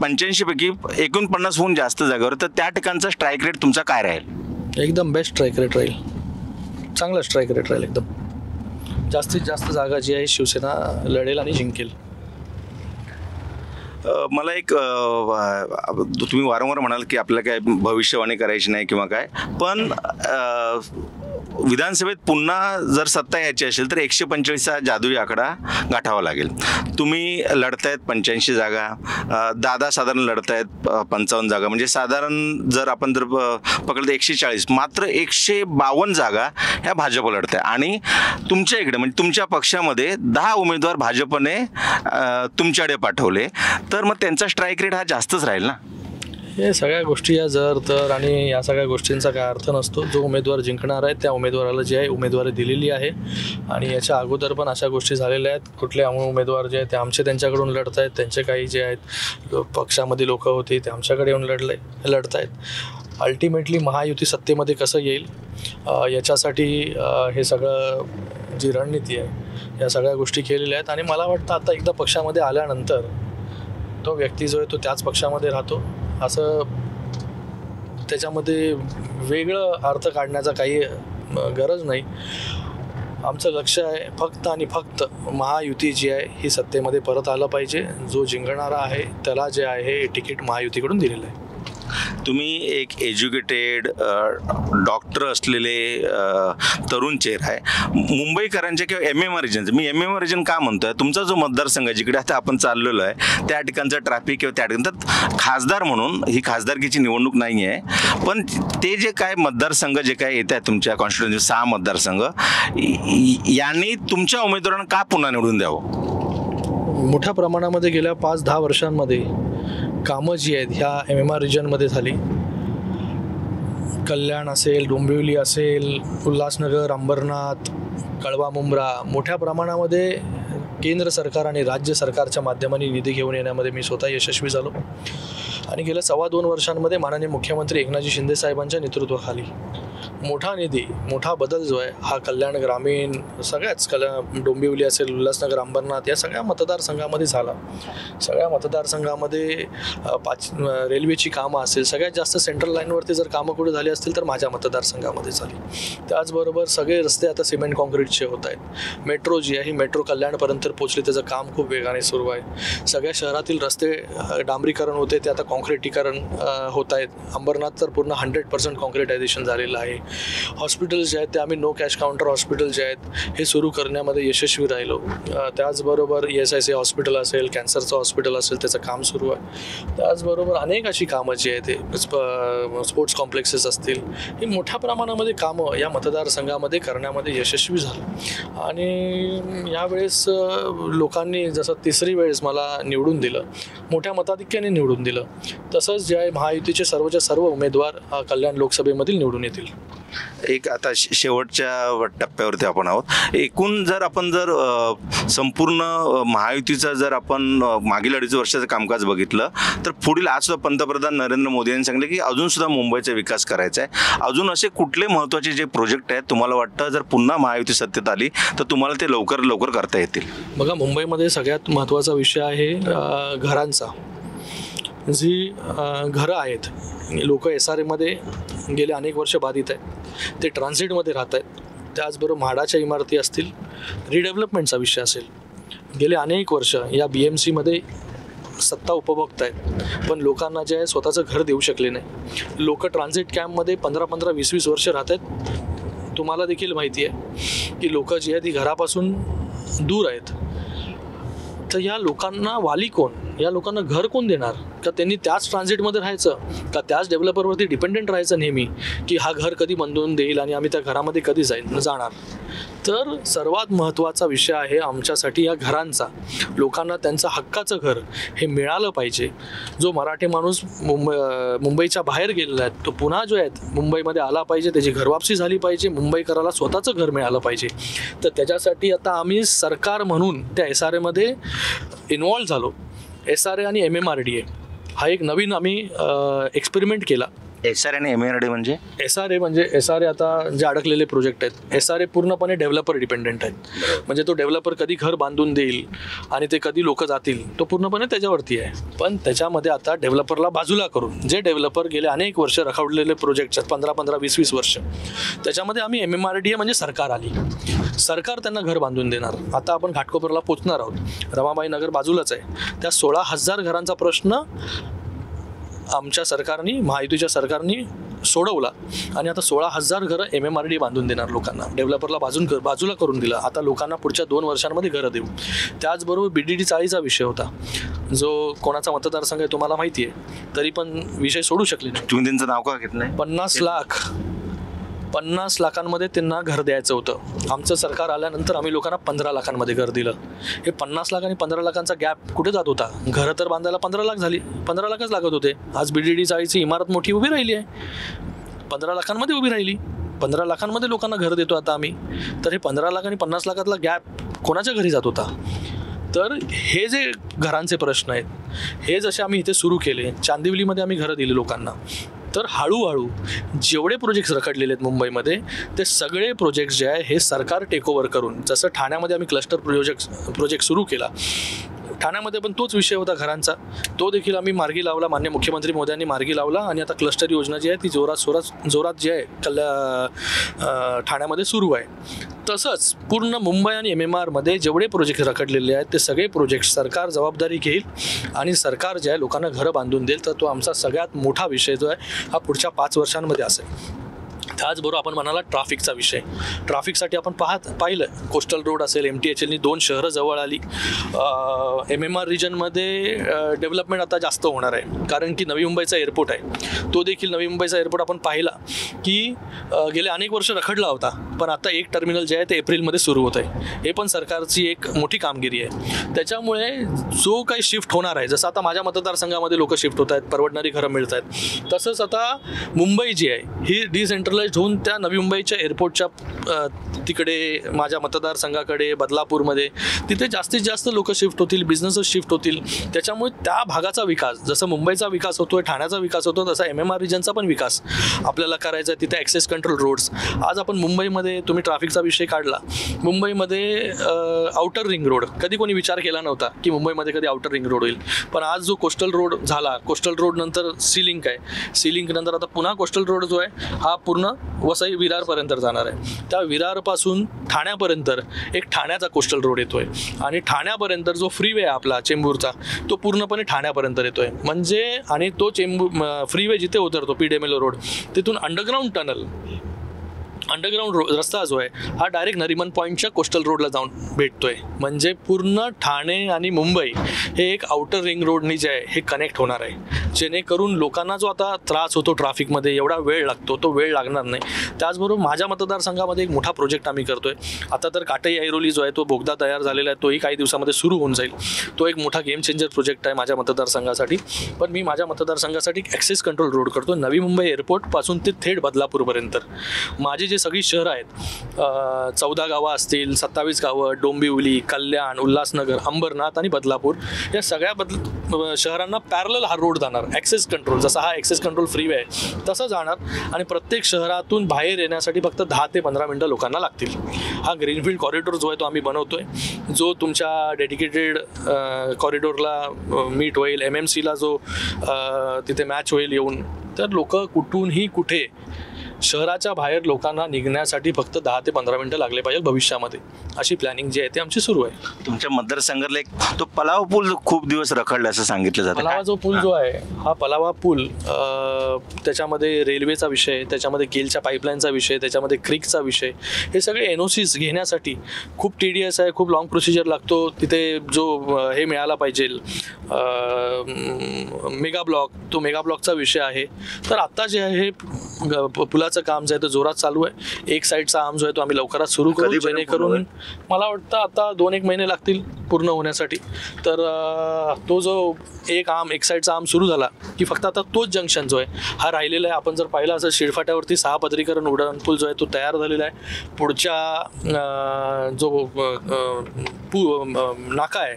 85 पैकी 49हून जास्त जागेवर, तर त्या ठिकाणचा स्ट्राईक रेट तुमचा काय राहील? एकदम बेस्ट स्ट्राईक रेट राहील, चांगला स्ट्राईक रेट राहील. एकदम जास्तीत जास्त जागा जी आहे शिवसेना लढेल आणि जिंकेल. मला एक, तुम्ही वारंवार म्हणाल की आपल्याला काय भविष्यवाणी करायची नाही किंवा काय, पण विधानसभेत पुन्हा जर सत्ता यायची असेल तर 145चा जादुई आकडा गाठावा लागेल. तुम्ही लढतायत 85 जागा, दादा साधारण लढतायत 55 जागा, म्हणजे साधारण जर आपण जर पकडलं 140, मात्र 152 जागा ह्या भाजप लढत आहे. आणि तुमच्या इकडे म्हणजे तुमच्या पक्षामध्ये 10 उमेदवार भाजपने तुमच्याकडे पाठवले, तर मग त्यांचा स्ट्राईक रेट हा जास्तच राहील ना? हे सगळ्या गोष्टी या जर तर आणि या सगळ्या गोष्टींचा काय अर्थ नसतो. जो उमेदवार जिंकणार आहे त्या उमेदवाराला जी आहे उमेदवारी दिलेली आहे आणि याच्या अगोदर पण अशा गोष्टी झालेल्या आहेत. कुठले उमेदवार जे आहेत ते आमचे त्यांच्याकडून लढत आहेत, त्यांचे काही जे आहेत पक्षामध्ये लोक होती ते आमच्याकडे येऊन लढत आहेत. अल्टिमेटली महायुती सत्तेमध्ये कसं येईल याच्यासाठी हे सगळं जी रणनीती आहे या सगळ्या गोष्टी केलेल्या आहेत. आणि मला वाटतं आता एकदा पक्षामध्ये आल्यानंतर तो व्यक्ती जो आहे तो त्याच पक्षामध्ये राहतो, असं त्याच्यामध्ये वेगळं अर्थ काढण्याचा काही गरज नाही. आमचं लक्ष आहे फक्त आणि फक्त महायुती जी आहे ही सत्तेमध्ये परत आलं पाहिजे. जो जिंकणारा आहे त्याला जे आहे हे तिकीट महायुतीकडून दिलेलं आहे. तुम्ही एक एज्युकेटेड डॉक्टर असलेले तरुण चेहरा आहे मुंबईकरांच्या किंवा MMR रिजनचं. मी MMR रिजन का म्हणतोय, तुमचा जो मतदारसंघ आहे जिकडे आता आपण चाललेलो आहे त्या ठिकाणचं ट्रॅफिक किंवा त्या ठिकाणी खासदार म्हणून ही खासदारकीची निवडणूक नाही आहे, पण ते जे काय मतदारसंघ जे काय येत आहेत तुमच्या कॉन्स्टिट्युन्सी 6 मतदारसंघ यांनी तुमच्या उमेदवारांना का पुन्हा निवडून द्यावं? मोठ्या प्रमाणामध्ये गेल्या 5-10 वर्षांमध्ये कामं जी आहेत ह्या MMR रिजनमध्ये झाली. कल्याण असेल, डोंबिवली असेल, उल्हासनगर, अंबरनाथ, कळवा मुंब्रा मोठ्या प्रमाणामध्ये केंद्र सरकार आणि राज्य सरकारच्या माध्यमाने निधी घेऊन येण्यामध्ये मी स्वतः यशस्वी झालो. आणि गेल्या 2.25 वर्षांमध्ये माननीय मुख्यमंत्री एकनाथजी शिंदे साहेबांच्या नेतृत्वाखाली मोठा निधी, मोठा बदल जो आहे हा कल्याण ग्रामीण सगळ्याच डोंबिवली असेल, उल्हासनगर, अंबरनाथ या सगळ्या मतदारसंघामध्ये झाला. सगळ्या मतदारसंघामध्ये रेल्वेची कामं असेल, सगळ्यात जास्त सेंट्रल लाईनवरती जर कामं कुठे झाली असतील तर माझ्या मतदारसंघामध्ये झाली. त्याचबरोबर सगळे रस्ते आता सिमेंट कॉन्क्रीटचे होत आहेत. मेट्रो जी आहे ही मेट्रो कल्याणपर्यंत पोहोचली, त्याचं काम खूप वेगाने सुरू आहे. सगळ्या शहरातील रस्ते डांबरीकरण होते ते आता कॉन्क्रिटीकरण होत आहेत. अंबरनाथ तर पूर्ण 100% कॉन्क्रिटायझेशन झालेलं आहे. हॉस्पिटल्स जे आहेत ते आम्ही नो कॅश काउंटर हॉस्पिटल जे आहेत हे सुरू करण्यामध्ये यशस्वी राहिलो. त्याचबरोबर ESIC हॉस्पिटल असेल, कॅन्सरचं हॉस्पिटल असेल त्याचं काम सुरू आहे. त्याचबरोबर अनेक अशी कामं जी आहेत ते स्पोर्ट्स कॉम्प्लेक्सेस असतील ही मोठ्या प्रमाणामध्ये कामं या मतदारसंघामध्ये करण्यामध्ये यशस्वी झालं. आणि यावेळेस लोकांनी जसं 3री वेळेस मला निवडून दिलं, मोठ्या मताधिक्याने निवडून दिलं, तसंच जे आहे महायुतीचे सर्वच्या सर्व उमेदवार कल्याण लोकसभेमधील निवडून येतील. एक आता शेवटच्या टप्प्यावरती आपण आहोत. एकूण जर आपण संपूर्ण महायुतीचा जर आपण मागील 2.5 वर्षाचं कामकाज बघितलं तर पुढील आज सुद्धा पंतप्रधान नरेंद्र मोदी यांनी सांगितलं की अजून सुद्धा मुंबईचा विकास करायचा आहे. अजून असे कुठले महत्त्वाचे जे प्रोजेक्ट आहेत तुम्हाला वाटतं जर पुन्हा महायुती सत्तेत आली तर तुम्हाला ते लवकर करता येतील? बघा, मुंबईमध्ये सगळ्यात महत्त्वाचा विषय आहे घरांचा. जी घरं आहेत, लोक SRAमध्ये गेले अनेक वर्ष बाधित आहेत, ते ट्रान्झिटमध्ये राहत आहेत. त्याचबरोबर म्हाडाच्या इमारती असतील, रिडेव्हलपमेंटचा विषय असेल, गेले अनेक वर्ष या BMCमध्ये सत्ता उपभोगत आहेत पण लोकांना जे आहे स्वतःचं घर देऊ शकले नाही. लोक ट्रान्झिट कॅम्पमध्ये 15-15, 20-20 वर्ष राहत आहेत. तुम्हाला देखील माहिती आहे की लोक जी आहेत ती घरापासून दूर आहेत. तर या लोकांना वाली कोण, या लोकांना घर कोण देणार? का त्यांनी त्याच ट्रान्झिटमध्ये राहायचं, का त्याच डेव्हलपरवरती डिपेंडेंट राहायचं नेहमी की हा घर कधी बांधून देईल आणि आम्ही त्या घरामध्ये कधी जाणार? तर सर्वात महत्त्वाचा विषय आहे आमच्यासाठी या घरांचा. लोकांना त्यांचं हक्काचं घर हे मिळालं पाहिजे. जो मराठी माणूस मुंबईच्या बाहेर गेलेला आहे तो पुन्हा जो आहे मुंबईमध्ये आला पाहिजे, त्याची घरवापसी झाली पाहिजे, मुंबईकराला स्वतःचं घर मिळालं पाहिजे. तर त्याच्यासाठी आता आम्ही सरकार म्हणून त्या SRAमध्ये इन्व्हॉल्व झालो. SRA आणि MMRDA हा एक नवीन आम्ही एक्सपेरिमेंट केला. SRA आणि MMRDA म्हणजे? SRA आता जे अडकलेले प्रोजेक्ट आहेत, SRA पूर्णपणे डेव्हलपर डिपेंडेंट आहेत. म्हणजे तो डेव्हलपर कधी घर बांधून देईल आणि ते कधी लोक जातील तो पूर्णपणे त्याच्यावरती आहे. पण त्याच्यामध्ये आता डेव्हलपरला बाजूला करून जे डेव्हलपर गेले अनेक वर्ष रखडलेले प्रोजेक्ट्स आहेत, 15-15, 20-20 वर्ष, त्याच्यामध्ये आम्ही MMRDA म्हणजे सरकार आली. सरकार त्यांना घर बांधून देणार. आता आपण घाटकोपरला पोचणार आहोत. रमाबाई नगर बाजूलाच आहे. त्या 16,000 घरांचा प्रश्न आमच्या सरकारने, महायुतीच्या सरकारने सोडवला आणि आता 16,000 घरं MMRDA बांधून देणार लोकांना. डेव्हलपरला बाजूला करून दिलं. आता लोकांना पुढच्या 2 वर्षांमध्ये घरं देऊ. त्याचबरोबर BDD चाळीचा विषय होता, जो कोणाचा मतदारसंघ आहे तुम्हाला माहिती आहे, तरी पण विषय सोडू शकले नाही. तुम्ही त्यांचं नाव का घेत नाही? 50 लाख 50 लाखांमध्ये त्यांना घर द्यायचं होतं. आमचं सरकार आल्यानंतर आम्ही लोकांना 15 लाखांमध्ये घर दिलं. हे 50 लाख आणि 15 लाखांचा गॅप कुठे जात होता? घरं तर बांधायला 15 लाख झाली, 15 लाखच लागत होते. आज BDD चाळीची इमारत मोठी उभी राहिली आहे, 15 लाखांमध्ये उभी राहिली. 15 लाखांमध्ये लोकांना घर देतो आता आम्ही. तर हे 15 लाख आणि 50 लाखातला गॅप कोणाच्या घरी जात होता? तर हे जे घरांचे प्रश्न आहेत, हे जसे आम्ही इथे सुरू केले, चांदिवलीमध्ये आम्ही घरं दिली लोकांना, तर हळूहळू जेवढे प्रोजेक्ट्स रखडलेले आहेत मुंबईमध्ये, ते सगळे प्रोजेक्ट्स जे आहे हे सरकार टेकओव्हर करून, जसं ठाण्यामध्ये आम्ही क्लस्टर प्रोजेक्ट सुरू केला, ठाण्यामध्ये पण तोच विषय होता घरांचा, तो देखील आम्ही मार्गी लावला. माननीय मुख्यमंत्री मोदयांनी मार्गी लावला आणि आता क्लस्टर योजना जी आहे ती जोरात जी आहे ठाण्यामध्ये सुरू आहे. तसंच पूर्ण मुंबई आणि MMRमध्ये जेवढे प्रोजेक्ट रखडलेले आहेत ते सगळे प्रोजेक्ट सरकार जबाबदारी घेईल आणि सरकार जे आहे लोकांना घरं बांधून देईल. तर तो आमचा सगळ्यात मोठा विषय जो आहे हा पुढच्या 5 वर्षांमध्ये असेल. त्याचबरोबर आपण म्हणाला ट्रॅफिकचा विषय. ट्रॅफिकसाठी आपण पाहिलं, कोस्टल रोड असेल, MTHLनी 2 शहरं जवळ आली. MMR रिजनमध्ये डेव्हलपमेंट आता जास्त होणार आहे, कारण की नवी मुंबईचा एअरपोर्ट आहे. तो देखील नवी मुंबईचा एअरपोर्ट आपण पाहिला की गेले अनेक वर्ष रखडला होता, पण आता एक टर्मिनल जे आहे ते एप्रिलमध्ये सुरू होत आहे. हे पण सरकारची एक मोठी कामगिरी आहे. त्याच्यामुळे जो काही शिफ्ट होणार आहे, जसं आता माझ्या मतदारसंघामध्ये लोक शिफ्ट होत आहेत, परवडणारी घरं मिळत आहेत, तसंच आता मुंबई जी आहे ही डिसेंट्रलाइज होऊन त्या नवी मुंबईच्या एअरपोर्टच्या तिकडे, माझ्या मतदारसंघाकडे, बदलापूरमध्ये, तिथे जास्तीत जास्त लोक शिफ्ट होतील, बिझनेसेस शिफ्ट होतील. त्याच्यामुळे त्या भागाचा विकास, जसं मुंबईचा विकास होतोय, ठाण्याचा विकास होतो, तसा MMR रिजनचा पण विकास आपल्याला करायचा आहे. तिथे ॲक्सेस कंट्रोल रोड्स, आज आपण मुंबईमध्ये, तुम्ही ट्रॅफिकचा विषय काढला, मुंबईमध्ये आउटर रिंग रोड, कधी कोणी विचार केला नव्हता की मुंबईमध्ये कधी आउटर रिंग रोड होईल, पण आज जो कोस्टल रोड झाला, कोस्टल रोड नंतर सी लिंक आहे, सी लिंक नंतर आता पुन्हा कोस्टल रोड जो आहे हा पूर्ण वसई विरारपर्यंत जाणार आहे. त्या विरारपासून ठाण्यापर्यंत एक ठाण्याचा कोस्टल रोड येतोय आणि ठाण्यापर्यंत जो फ्रीवे आहे आपला चेंबूरचा, तो पूर्णपणे ठाण्यापर्यंत येतोय. म्हणजे आणि तो फ्रीवे जिथे उतरतो PDMLO रोड, तिथून अंडरग्राऊंड रस्ता जो आहे हा डायरेक्ट नरिमन पॉईंटच्या कोस्टल रोडला जाऊन भेटतोय. म्हणजे पूर्ण ठाणे आणि मुंबई हे एक आउटर रिंग रोडनी जे आहे हे कनेक्ट होणार आहे, जेणेकरून लोकांना जो आता त्रास होतो ट्रॅफिकमध्ये, एवढा वेळ लागतो, तो वेळ लागणार नाही. त्याचबरोबर माझ्या मतदारसंघामध्ये एक मोठा प्रोजेक्ट आम्ही करतोय. आता तर काटई ऐरोली जो आहे तो बोगदा तयार झालेला आहे, तोही काही दिवसामध्ये सुरू होऊन जाईल. तो एक मोठा गेम चेंजर प्रोजेक्ट आहे माझ्या मतदारसंघासाठी. पण मी माझ्या मतदारसंघासाठी ॲक्सेस कंट्रोल रोड करतो, नवी मुंबई एअरपोर्टपासून ते थेट बदलापूरपर्यंत. माझी जे सगळी शहरं आहेत, 14 गावं असतील, 27 गावं, डोंबिवली, कल्याण, उल्हासनगर, अंबरनाथ आणि बदलापूर, या सगळ्या शहरांना पॅरलल हा रोड जाणार. ॲक्सेस कंट्रोल, जसा हा ॲक्सेस कंट्रोल फ्रीवे आहे तसं जाणार आणि प्रत्येक शहरातून बाहेर येण्यासाठी फक्त 10 ते 15 मिनटं लोकांना लागतील. हा ग्रीनफील्ड कॉरिडॉर जो आहे तो आम्ही बनवतोय, जो तुमच्या डेडिकेटेड कॉरिडॉरला मीट होईल, MMCला जो तिथे मॅच होईल येऊन. तर लोक कुठूनही कुठे शहराच्या बाहेर लोकांना निघण्यासाठी फक्त 10 ते 15 मिनटं लागले पाहिजे भविष्यामध्ये, अशी प्लॅनिंग जी आहे ती आमची सुरू आहे. तुमच्या मतदारसंघातला एक तो पलाव पूल खूप दिवस रखडला असं सांगितलं जातं. पलावा जो पूल जो आहे हा पलावा पूल, त्याच्यामध्ये रेल्वेचा विषय, त्याच्यामध्ये गेलच्या पाईपलाईनचा विषय, त्याच्यामध्ये क्रिकचा विषय, हे सगळे NOCs घेण्यासाठी खूप TDS आहे, खूप लॉंग प्रोसिजर लागतो. तिथे जो हे मिळाला पाहिजे मेगा ब्लॉक, तो मेगा ब्लॉकचा विषय आहे. तर आत्ता जे आहे पुलाचं काम जे आहे ते जोरात चालू आहे. एक साईडचा आर्म जो आहे तो आम्ही लवकरात सुरू करू, जेणेकरून मला वाटतं आता 2-1 महिने लागतील पूर्ण होण्यासाठी. तर तो जो एक साईडचा आर्म सुरू झाला की फक्त आता तोच जंक्शन जो आहे हा राहिलेला आहे. आपण जर पाहिलं असं शिळफाट्यावरती 6 पदरीकरण उड्डाणपूल जो आहे तो तयार झालेला आहे. पुढच्या जो नाका आहे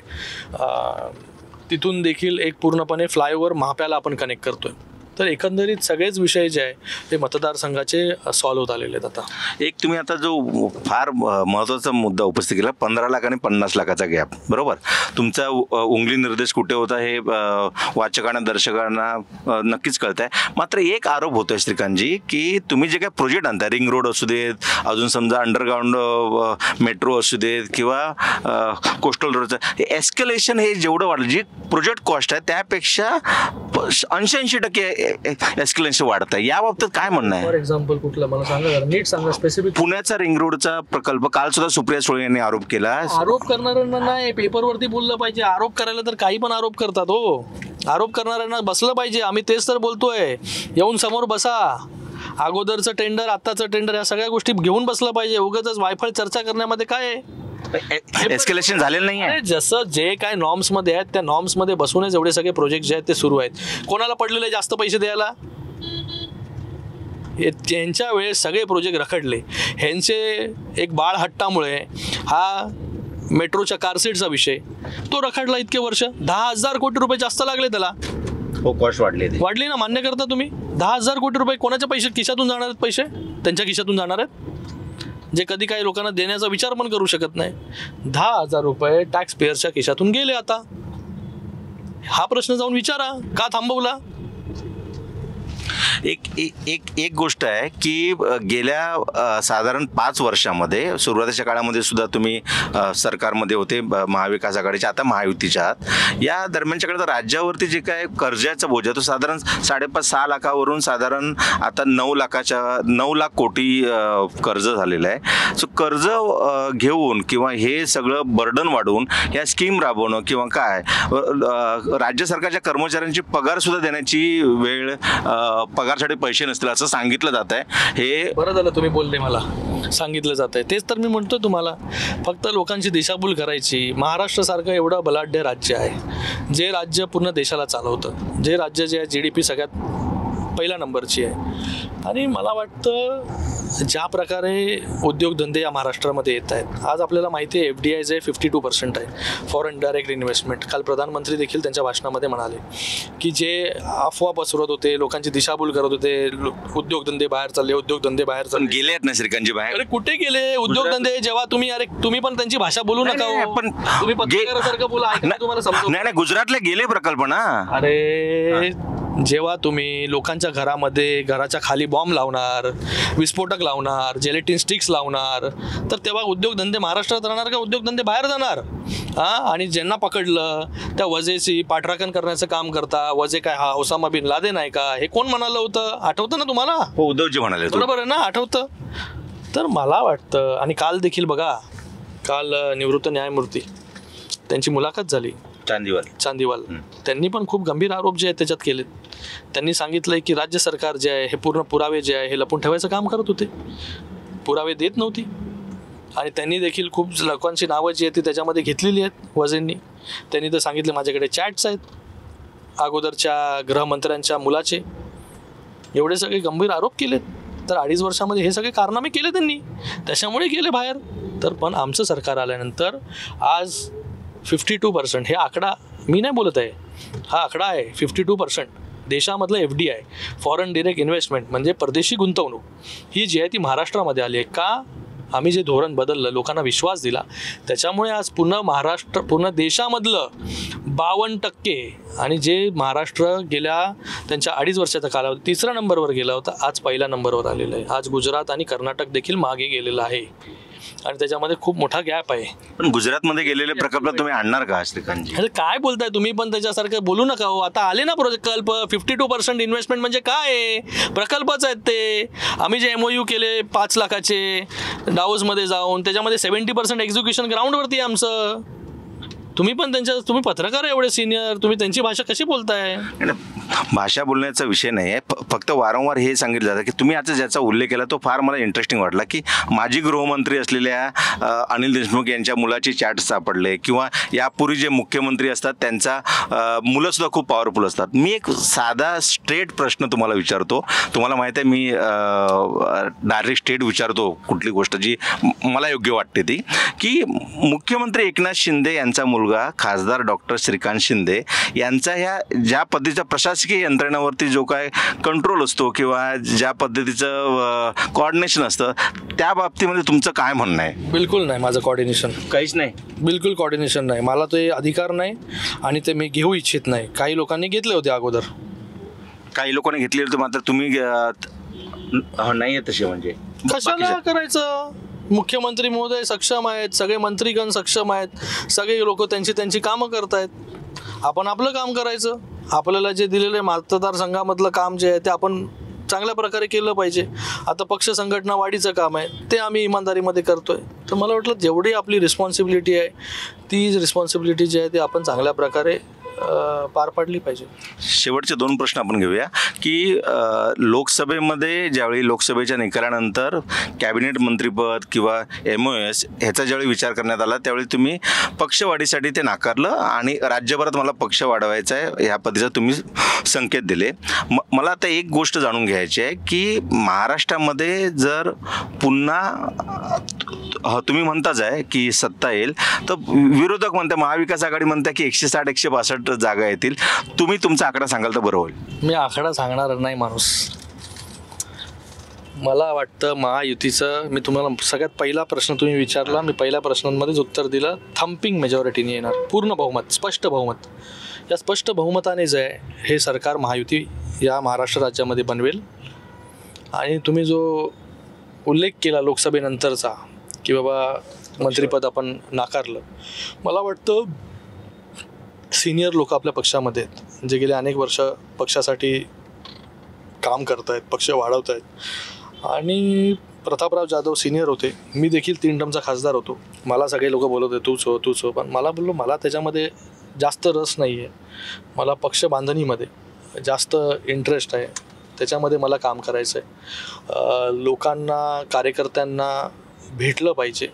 तिथून देखील एक पूर्णपणे फ्लायओव्हर महाप्याला आपण कनेक्ट करतोय. तर एकंदरीत सगळेच विषय जे आहे ते मतदारसंघाचे सॉल्व्ह होत आलेले आहेत. आता एक तुम्ही आता जो फार महत्त्वाचा मुद्दा उपस्थित केला, 15 लाख आणि 50 लाखाचा गॅप, बरोबर, तुमचा उंगली निर्देश कुठे होता हे वाचकांना, दर्शकांना नक्कीच कळत आहे. मात्र एक आरोप होतो आहे श्रीकांतजी, की तुम्ही जे काही प्रोजेक्ट आणता, रिंग रोड असू देत, अजून समजा अंडरग्राऊंड मेट्रो असू देत किंवा कोस्टल रोडचं एस्केलेशन, हे जेवढं वाढलं, जी प्रोजेक्ट कॉस्ट आहे त्यापेक्षा 80% एस्केलेशन वाढत आहे. या बाबतीत काय म्हणणं आहे? फॉर एक्झाम्पल कुठलं मला सांगा, नीट सांगा स्पेसिफिक. पुण्याचा रिंग रोडचा प्रकल्प काल सुद्धा सुप्रिया सुळे यांनी आरोप केला. आरोप करणाऱ्यांना नाही पेपरवरती बोललं पाहिजे. आरोप करायला तर काही पण आरोप करतात हो. आरोप करणाऱ्यांना बसलं पाहिजे. आम्ही तेच तर बोलतोय, येऊन समोर बसा अगोदरचं टेंडर, आत्ताचं टेंडर, या सगळ्या गोष्टी घेऊन बसलं पाहिजे. उगाच वायफाय चर्चा करण्यामध्ये काय आहे? एस्केलेशन झालेलं नाही आहे. अरे जसं जे काय नॉर्म्समध्ये आहेत त्या नॉर्म्समध्ये बसूनच एवढे सगळे प्रोजेक्ट जे आहेत ते सुरू आहेत. कोणाला पडलेले जास्त पैसे द्यायला? यांच्या वेळेस सगळे प्रोजेक्ट रखडले. ह्यांचे एक बाळ हट्टामुळे हा मेट्रोच्या कारसीटचा विषय तो रखडला इतके वर्ष. 10,000 कोटी रुपये जास्त लागले त्याला. हो, कॉस्ट वाढली ना, मान्य करता तुम्ही? 10,000 कोटी रुपये कोणाच्या पैसे खिशातून जाणार आहेत? पैसे त्यांच्या खिशातून जाणार आहेत जे कधी काही लोकांना देण्याचा विचार पण करू शकत नाही. 10,000 रुपये टॅक्स पेअरच्या खिशातून गेले. आता हा प्रश्न जाऊन विचारा, का थांबवला? एक गोष्ट आहे की गेल्या साधारण 5 वर्षामध्ये, सुरुवातीच्या काळामध्ये सुद्धा तुम्ही सरकारमध्ये होते महाविकास आघाडीच्या, आता महायुतीच्या आहात. या दरम्यानच्या काळात राज्यावरती जे काय कर्जाचा बोजा तो साधारण 5.5-6 लाखावरून साधारण आता 9 लाख कोटी कर्ज झालेलं आहे. सो कर्ज घेऊन किंवा हे सगळं बर्डन वाढवून ह्या स्कीम राबवणं किंवा काय, राज्य सरकारच्या कर्मचाऱ्यांची पगार सुद्धा देण्याची वेळ, पगारसाठी पैसे नसतील असं सांगितलं जात आहे. हे बरं झालं तुम्ही बोलले, मला सांगितलं जात आहे. तेच तर मी म्हणतो तुम्हाला, फक्त लोकांची दिशाभूल करायची. महाराष्ट्रासारखं एवढं बलाढ्य राज्य आहे, जे राज्य पूर्ण देशाला चालवतं, जे राज्य जे आहे GDP सगळ्यात पहिल्या नंबरची आहे. आणि मला वाटतं ज्या प्रकारे उद्योगधंदे या महाराष्ट्रामध्ये येत आहेत, आज आपल्याला माहिती आहे FDI जे 52% आहे, फॉरेन डायरेक्ट इन्व्हेस्टमेंट. काल प्रधानमंत्री देखील त्यांच्या भाषणामध्ये म्हणाले की जे अफवा पसरवत होते, लोकांची दिशाभूल करत होते, उद्योगधंदे बाहेर चालले, उद्योगधंदे बाहेर चालले, गेले आहेत ना श्रीकांतजी बाहेर. अरे कुठे गेले उद्योगधंदे? जेव्हा तुम्ही पण त्यांची भाषा बोलू नका, पण तुम्ही पत्रकारासारखं बोला, तुम्हाला समजू. नाही, गुजरातला गेले प्रकल्प ना. अरे जेव्हा तुम्ही लोकांच्या घराच्या खाली बॉम्ब लावणार, विस्फोटक लावणार, जेलेटिन स्टिक्स लावणार, तर तेव्हा उद्योगधंदे महाराष्ट्रात राहणार का उद्योगधंदे बाहेर जाणार? आणि ज्यांना पकडलं त्या वजेची पाठराखण करण्याचं काम करता. वजे काय हा ओसामा बिन लादेन आहे का? हे कोण म्हणालं होतं? आठवतं ना तुम्हाला? हो, उद्धवजी म्हणाले. बरोबर आहे ना, आठवतं. तर मला वाटतं, आणि काल देखील बघा, काल निवृत्त न्यायमूर्ती त्यांची मुलाखत झाली चांदीवाल. त्यांनी पण खूप गंभीर आरोप जे आहेत त्याच्यात केलेत. त्यांनी सांगितलंय की राज्य सरकार जे आहे हे पूर्ण पुरावे जे आहे हे लपून ठेवायचं काम करत होते, पुरावे देत नव्हती. आणि त्यांनी देखील खूप लोकांची नावं जी आहेत ती त्याच्यामध्ये घेतलेली आहेत वजेंनी. त्यांनी तर सांगितलं माझ्याकडे चॅट्स आहेत अगोदरच्या गृहमंत्र्यांच्या मुलाचे. एवढे सगळे गंभीर आरोप केलेत. तर 2.5 वर्षामध्ये हे सगळे कारनामे केले त्यांनी, त्याच्यामुळे गेले बाहेर. तर पण आमचं सरकार आल्यानंतर आज 52%, हे आकडा मी नाही बोलत आहे, हा आकडा आहे 52% देशामधलं FDI, फॉरेन डायरेक्ट इन्व्हेस्टमेंट, म्हणजे परदेशी गुंतवणूक, ही जी आहे ती महाराष्ट्रामध्ये आली आहे. का? आम्ही जे धोरण बदललं, लोकांना विश्वास दिला, त्याच्यामुळे आज पूर्ण देशामधलं 52%, आणि जे महाराष्ट्र गेल्या त्यांच्या 2.5 वर्षाचा कालावधी 3ऱ्या नंबरवर गेला होता, आज 1ल्या नंबरवर आलेलं आहे. आज गुजरात आणि कर्नाटक देखील मागे गेलेलं आहे, आणि त्याच्यामध्ये खूप मोठा गॅप आहे. पण गुजरातमध्ये गेलेले प्रकल्प तुम्ही आणणार का श्रीकांतजी? अरे काय बोलताय तुम्ही पण, त्याच्यासारखं बोलू नका हो. आता आले ना प्रकल्प. 52% इन्व्हेस्टमेंट म्हणजे काय? प्रकल्पच आहेत ते. आम्ही जे MOU केले 5 लाखाचे डावोसमध्ये जाऊन, त्याच्यामध्ये 70% एक्झिक्युशन ग्राउंडवरती आहे आमचं. तुम्ही पत्रकार आहे एवढे सिनियर, तुम्ही त्यांची भाषा कशी बोलताय? भाषा बोलण्याचा विषय नाही आहे, फक्त वारंवार हे सांगितलं जातं की तुम्ही आता ज्याचा उल्लेख केला तो फार मला इंटरेस्टिंग वाटला, की माजी गृहमंत्री असलेल्या अनिल देशमुख यांच्या मुलाचे चॅट सापडले, किंवा यापूर्वी जे मुख्यमंत्री असतात त्यांचा मुलंसुद्धा खूप पॉवरफुल असतात. मी एक साधा स्ट्रेट प्रश्न तुम्हाला विचारतो. तुम्हाला माहीत आहे मी डायरेक्ट स्ट्रेट विचारतो कुठली गोष्ट जी मला योग्य वाटते ती, की मुख्यमंत्री एकनाथ शिंदे यांचा मुलगा खासदार डॉक्टर श्रीकांत शिंदे यांचा ह्या ज्या पद्धतीचा प्रशासकीय यंत्रणेवरती जो काय कंट्रोल असतो किंवा ज्या पद्धतीचं कोऑर्डिनेशन असतं, त्या बाबतीमध्ये तुमचं काय म्हणणं आहे? बिलकुल नाही, माझं कोऑर्डिनेशन काहीच नाही, बिलकुल कोऑर्डिनेशन नाही. मला ते अधिकार नाही आणि ते मी घेऊ इच्छित नाही. काही लोकांनी घेतले होते अगोदर, काही लोकांनी घेतले होते, मात्र तुम्ही नाही आहे तसे. म्हणजे कशाला करायचं? मुख्यमंत्री महोदय सक्षम आहेत, सगळे मंत्रीगण सक्षम आहेत, सगळे लोक त्यांची कामं करतायत. आपण आपलं काम करायचं. आपल्याला जे दिलेलं आहे मतदारसंघामधलं काम जे आहे ते आपण चांगल्या प्रकारे केलं पाहिजे. आता पक्ष संघटना वाढीचं काम आहे, ते आम्ही इमानदारीमध्ये करतोय. तर मला वाटलं जेवढी आपली रिस्पॉन्सिबिलिटी आहे ती रिस्पॉन्सिबिलिटी जी आहे ती आपण चांगल्या प्रकारे पार पाडली पाहिजे. शेवटचे 2 प्रश्न आपण घेऊया की लोकसभेमध्ये ज्यावेळी लोकसभेच्या निकालानंतर कॅबिनेट मंत्रीपद किंवा MOS ह्याचा ज्यावेळी विचार करण्यात आला त्यावेळी तुम्ही पक्षवाढीसाठी ते नाकारलं आणि राज्यभरात मला पक्ष वाढवायचा आहे ह्या पद्धतीचा तुम्ही संकेत दिले. मला आता एक गोष्ट जाणून घ्यायची आहे की महाराष्ट्रामध्ये जर पुन्हा तुम्ही म्हणताच आहे की सत्ता येईल तर विरोधक म्हणते महाविकास आघाडी म्हणते की 160-162 जागा येतील. तुम्ही तुमचा आकडा सांगाल तर बरं होईल. मी आकडा सांगणार नाही माणूस. मला वाटतं महायुतीचं, मी तुम्हाला सगळ्यात पहिला प्रश्न तुम्ही विचारला, मी पहिल्या प्रश्नांमध्येच उत्तर दिलं. थम्पिंग मेजॉरिटीने येणार, पूर्ण बहुमत, स्पष्ट बहुमत. या स्पष्ट बहुमताने जे आहे हे सरकार महायुती या महाराष्ट्र राज्यामध्ये बनवेल. आणि तुम्ही जो उल्लेख केला लोकसभेनंतरचा की बाबा मंत्रिपद आपण नाकारलं, मला वाटतं सिनियर लोक आपल्या पक्षामध्ये आहेत जे गेले अनेक वर्ष पक्षासाठी काम करत आहेत, पक्ष वाढवत आहेत. आणि प्रतापराव जाधव सिनियर होते, मी देखील 3 टर्मचा खासदार होतो. मला सगळे लोक बोलत होते तूच हो, पण मला बोललो मला त्याच्यामध्ये जास्त रस नाही आहे. मला पक्ष बांधणीमध्ये जास्त इंटरेस्ट आहे, त्याच्यामध्ये मला काम करायचं आहे. लोकांना, कार्यकर्त्यांना भेटलं पाहिजे,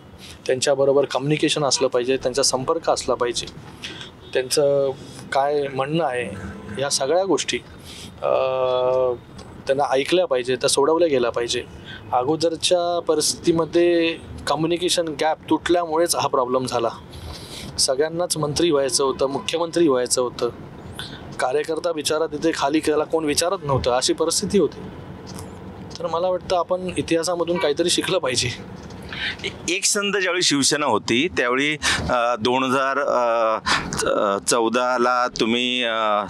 त्यांच्याबरोबर कम्युनिकेशन असलं पाहिजे, त्यांचा संपर्क असला पाहिजे, त्यांचं काय म्हणणं आहे या सगळ्या गोष्टी त्यांना ऐकल्या पाहिजे, त्या सोडवल्या गेल्या पाहिजे. अगोदरच्या परिस्थितीमध्ये कम्युनिकेशन गॅप तुटल्यामुळेच हा प्रॉब्लेम झाला. सगळ्यांनाच मंत्री व्हायचं होतं, मुख्यमंत्री व्हायचं होतं, कार्यकर्ता बिचारा तिथे खाली त्याला कोण विचारत नव्हतं, अशी परिस्थिती होती. तर मला वाटतं आपण इतिहासामधून काहीतरी शिकलं पाहिजे. एक संध ज्यावेळी शिवसेना होती त्यावेळी 2014ला तुम्ही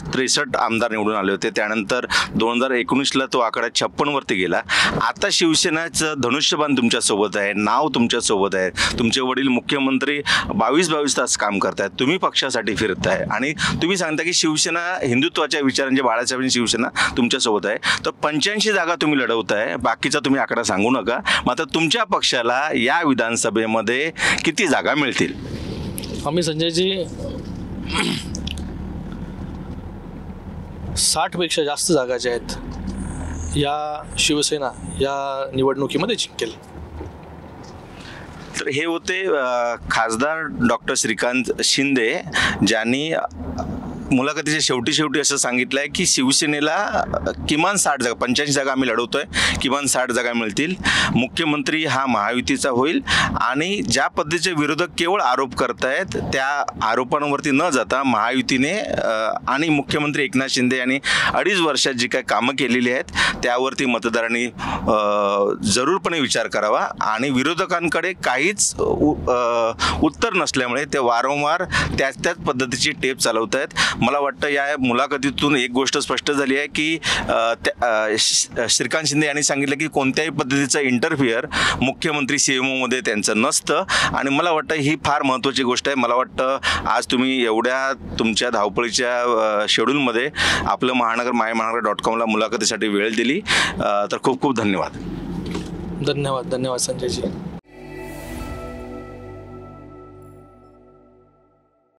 63 आमदार निवडून आले होते. त्यानंतर 2019ला तो आकडा 56 वरती गेला. आता शिवसेनाचं धनुष्यबाण तुमच्यासोबत आहे, नाव तुमच्यासोबत आहे. तुमचे वडील मुख्यमंत्री 22 तास काम करतायत, तुम्ही पक्षासाठी फिरताय आणि तुम्ही सांगता की शिवसेना हिंदुत्वाच्या विचारांचे बाळासाहेबांची शिवसेना तुमच्यासोबत आहे. तर 85 जागा तुम्ही लढवताय, बाकीचा तुम्ही आकडा सांगू नका. मात्र तुमच्या पक्षाला या विधानसभेमध्ये किती जागा मिळतील? आम्ही संजयजी 60पेक्षा जास्त जागा ज्या आहेत या शिवसेना या निवडणुकीमध्ये जिंकेल. तर हे होते खासदार डॉक्टर श्रीकांत शिंदे, ज्यांनी मुलाखतीच्या शेवटी असं सांगितलं आहे की शिवसेनेला किमान 60 जागा, 85 जागा आम्ही लढवतोय, किमान 60 जागा मिळतील. मुख्यमंत्री हा महायुतीचा होईल. आणि ज्या पद्धतीचे विरोधक केवळ आरोप करतायत त्या आरोपांवरती न जाता महायुतीने आणि मुख्यमंत्री एकनाथ शिंदे यांनी 2.5 वर्षात जी काही कामं केलेली आहेत त्यावरती मतदारांनी जरूरपणे विचार करावा. आणि विरोधकांकडे काहीच उत्तर नसल्यामुळे ते वारंवार त्याच पद्धतीची टेप चालवत आहेत. मला वाटतं या मुलाखतीतून एक गोष्ट स्पष्ट झाली आहे की श्रीकांत शिंदे यांनी सांगितलं की कोणत्याही पद्धतीचं इंटरफिअर मुख्यमंत्री CMOमध्ये त्यांचं नसतं. आणि मला वाटतं ही फार महत्त्वाची गोष्ट आहे. मला वाटतं आज तुम्ही एवढ्या तुमच्या धावपळीच्या शेड्यूलमध्ये आपलं mymahangar.com मुलाखतीसाठी वेळ दिली. तर खूप खूप धन्यवाद. धन्यवाद संजयजी.